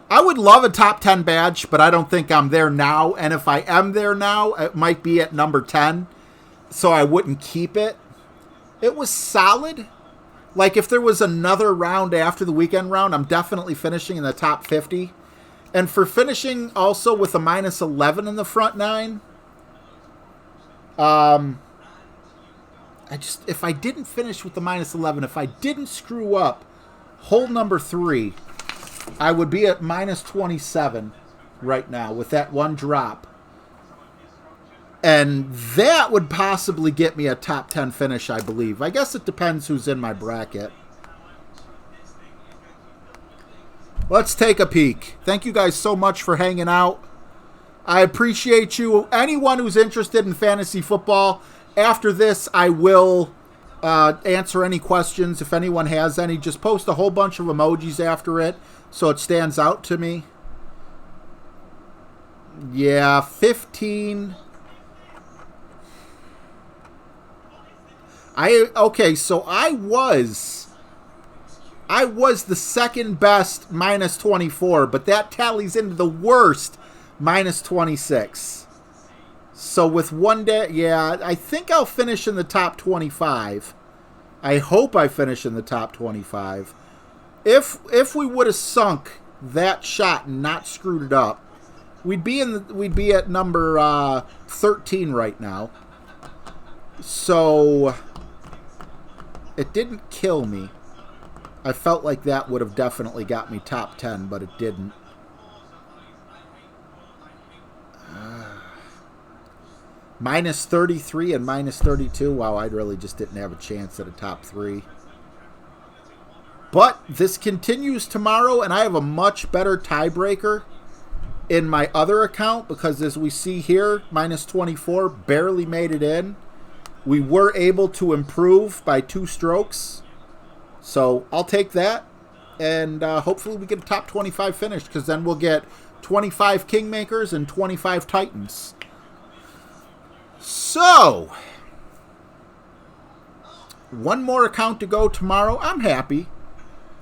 I would love a top 10 badge, but I don't think I'm there now. And if I am there now, it might be at number 10, so I wouldn't keep it. It was solid. Like, if there was another round after the weekend round, I'm definitely finishing in the top 50. And for finishing also with a minus 11 in the front 9, if I didn't finish with the minus 11, if I didn't screw up hole number 3, I would be at minus 27 right now with that one drop. And that would possibly get me a top 10 finish, I believe. I guess it depends who's in my bracket. Let's take a peek. Thank you guys so much for hanging out. I appreciate you. Anyone who's interested in fantasy football, after this, I will answer any questions. If anyone has any, just post a whole bunch of emojis after it so it stands out to me. Yeah, 15. Okay, so I was the second best minus 24, but that tallies into the worst minus 26. So with one day, yeah, I think I'll finish in the top 25. I hope I finish in the top 25. If we would have sunk that shot and not screwed it up, we'd be at number 13 right now. So it didn't kill me. I felt like that would have definitely got me top 10, but it didn't. Minus 33 and minus 32. Wow, I really just didn't have a chance at a top 3. But this continues tomorrow, and I have a much better tiebreaker in my other account because, as we see here, minus 24, barely made it in. We were able to improve by 2 strokes. So I'll take that. And hopefully we get a top 25 finish, because then we'll get 25 Kingmakers and 25 Titans. So, one more account to go tomorrow. I'm happy.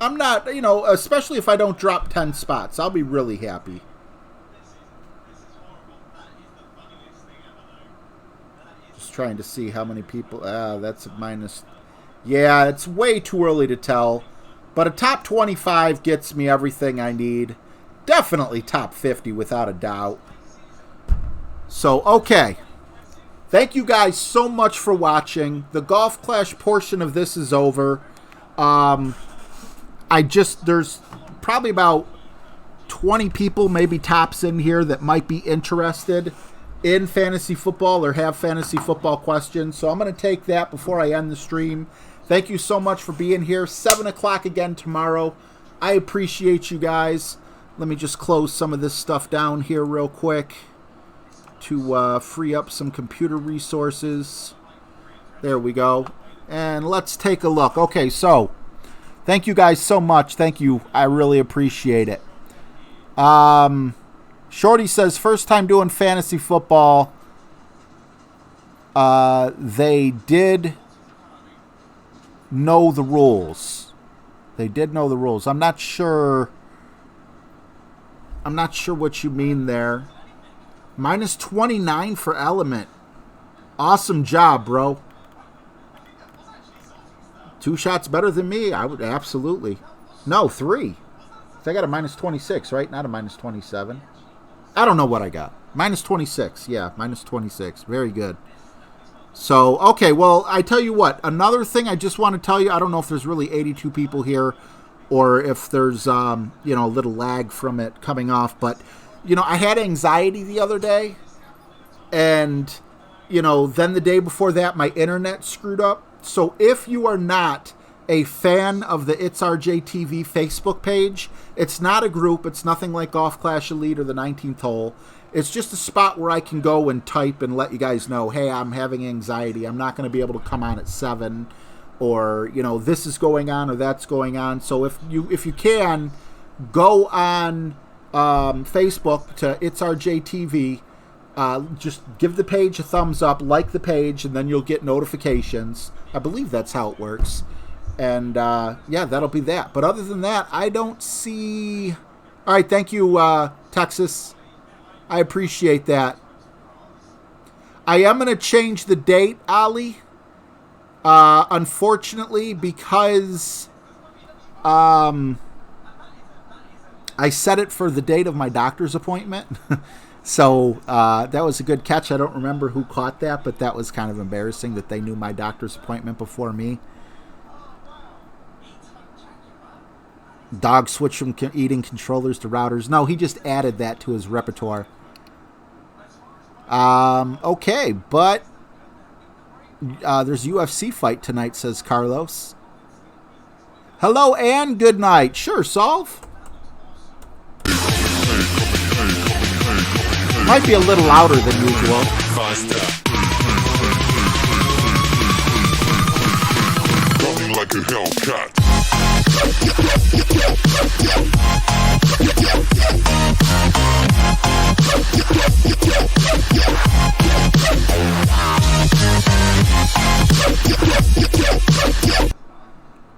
I'm not, especially if I don't drop 10 spots. I'll be really happy. Just trying to see how many people. That's a minus. Yeah, it's way too early to tell. But a top 25 gets me everything I need. Definitely top 50 without a doubt. So, okay. Thank you guys so much for watching. The Golf Clash portion of this is over. There's probably about 20 people, maybe tops, in here that might be interested in fantasy football or have fantasy football questions. So I'm going to take that before I end the stream. Thank you so much for being here. 7 o'clock again tomorrow. I appreciate you guys. Let me just close some of this stuff down here real quick to free up some computer resources. There we go. And let's take a look. Okay, so thank you guys so much. Thank you. I really appreciate it. Shorty says, first time doing fantasy football. They did know the rules. They did know the rules. I'm not sure what you mean there. Minus 29 for Element. Awesome job, bro. 2 shots better than me. I would absolutely. No, 3. So I got a minus 26, right? Not a minus 27. I don't know what I got. Minus 26. Yeah, minus 26. Very good. So, okay, well, I tell you what. Another thing I just want to tell you, I don't know if there's really 82 people here or if there's, a little lag from it coming off. But, I had anxiety the other day. And, then the day before that, my internet screwed up. So if you are not a fan of the It's RJ TV Facebook page, it's not a group. It's nothing like Golf Clash Elite or the 19th Hole. It's just a spot where I can go and type and let you guys know, hey, I'm having anxiety. I'm not going to be able to come on at 7, or, this is going on or that's going on. So if you can, go on Facebook to It's RJ TV. Just give the page a thumbs up, like the page, and then you'll get notifications. I believe that's how it works. And, that'll be that. But other than that, I don't see... All right, thank you, Texas. I appreciate that. I am going to change the date, Ali. Unfortunately, because I set it for the date of my doctor's appointment. So that was a good catch. I don't remember who caught that, but that was kind of embarrassing that they knew my doctor's appointment before me. Dog switched from eating controllers to routers. No, he just added that to his repertoire. Okay, but there's UFC fight tonight, says Carlos. Hello and good night. Sure, Solve. Might be a little louder than usual. Running like a Hellcat.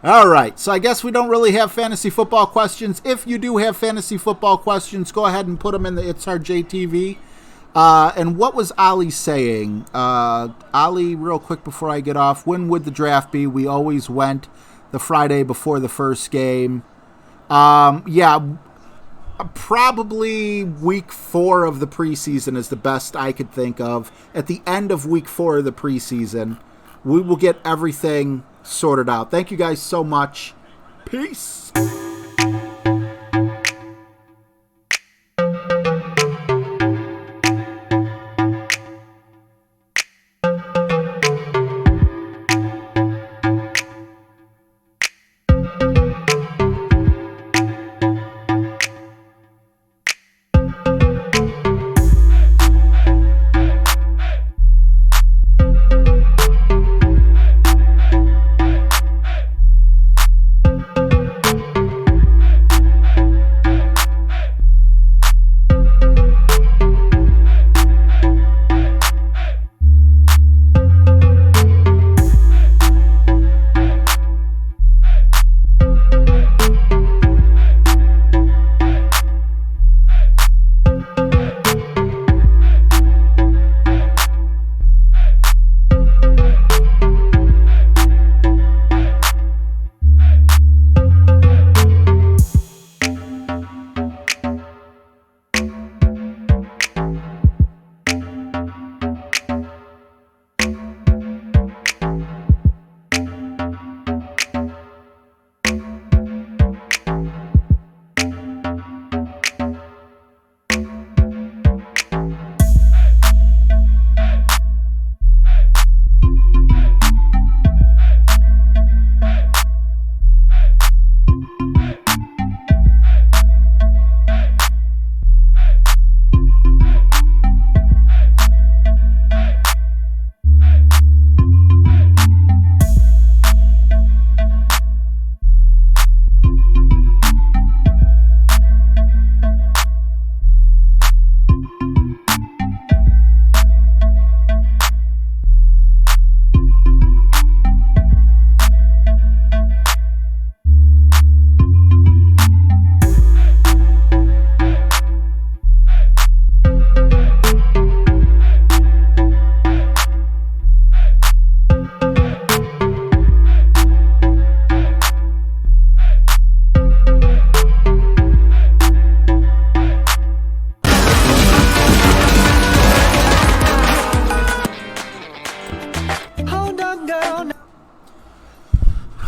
All right, so I guess we don't really have fantasy football questions. If you do have fantasy football questions, go ahead and put them in the It's RJ TV. And what was Ali saying? Ali, real quick before I get off, when would the draft be? We always went the Friday before the first game. Probably week 4 of the preseason is the best I could think of. At the end of week 4 of the preseason, we will get everything sorted out. Thank you guys so much. Peace.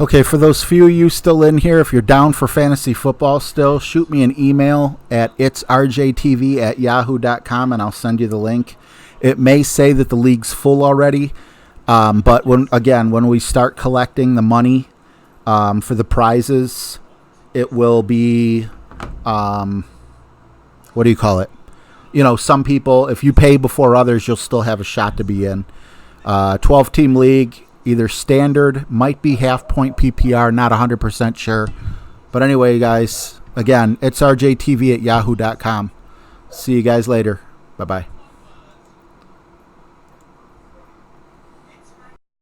Okay, for those few of you still in here, if you're down for fantasy football still, shoot me an email at itsrjtv@yahoo.com and I'll send you the link. It may say that the league's full already, but when we start collecting the money for the prizes, it will be, what do you call it? You know, some people, if you pay before others, you'll still have a shot to be in. 12-team league. Either standard, might be half-point PPR, not 100% sure. But anyway, guys, again, it's rjtv@yahoo.com. See you guys later. Bye-bye.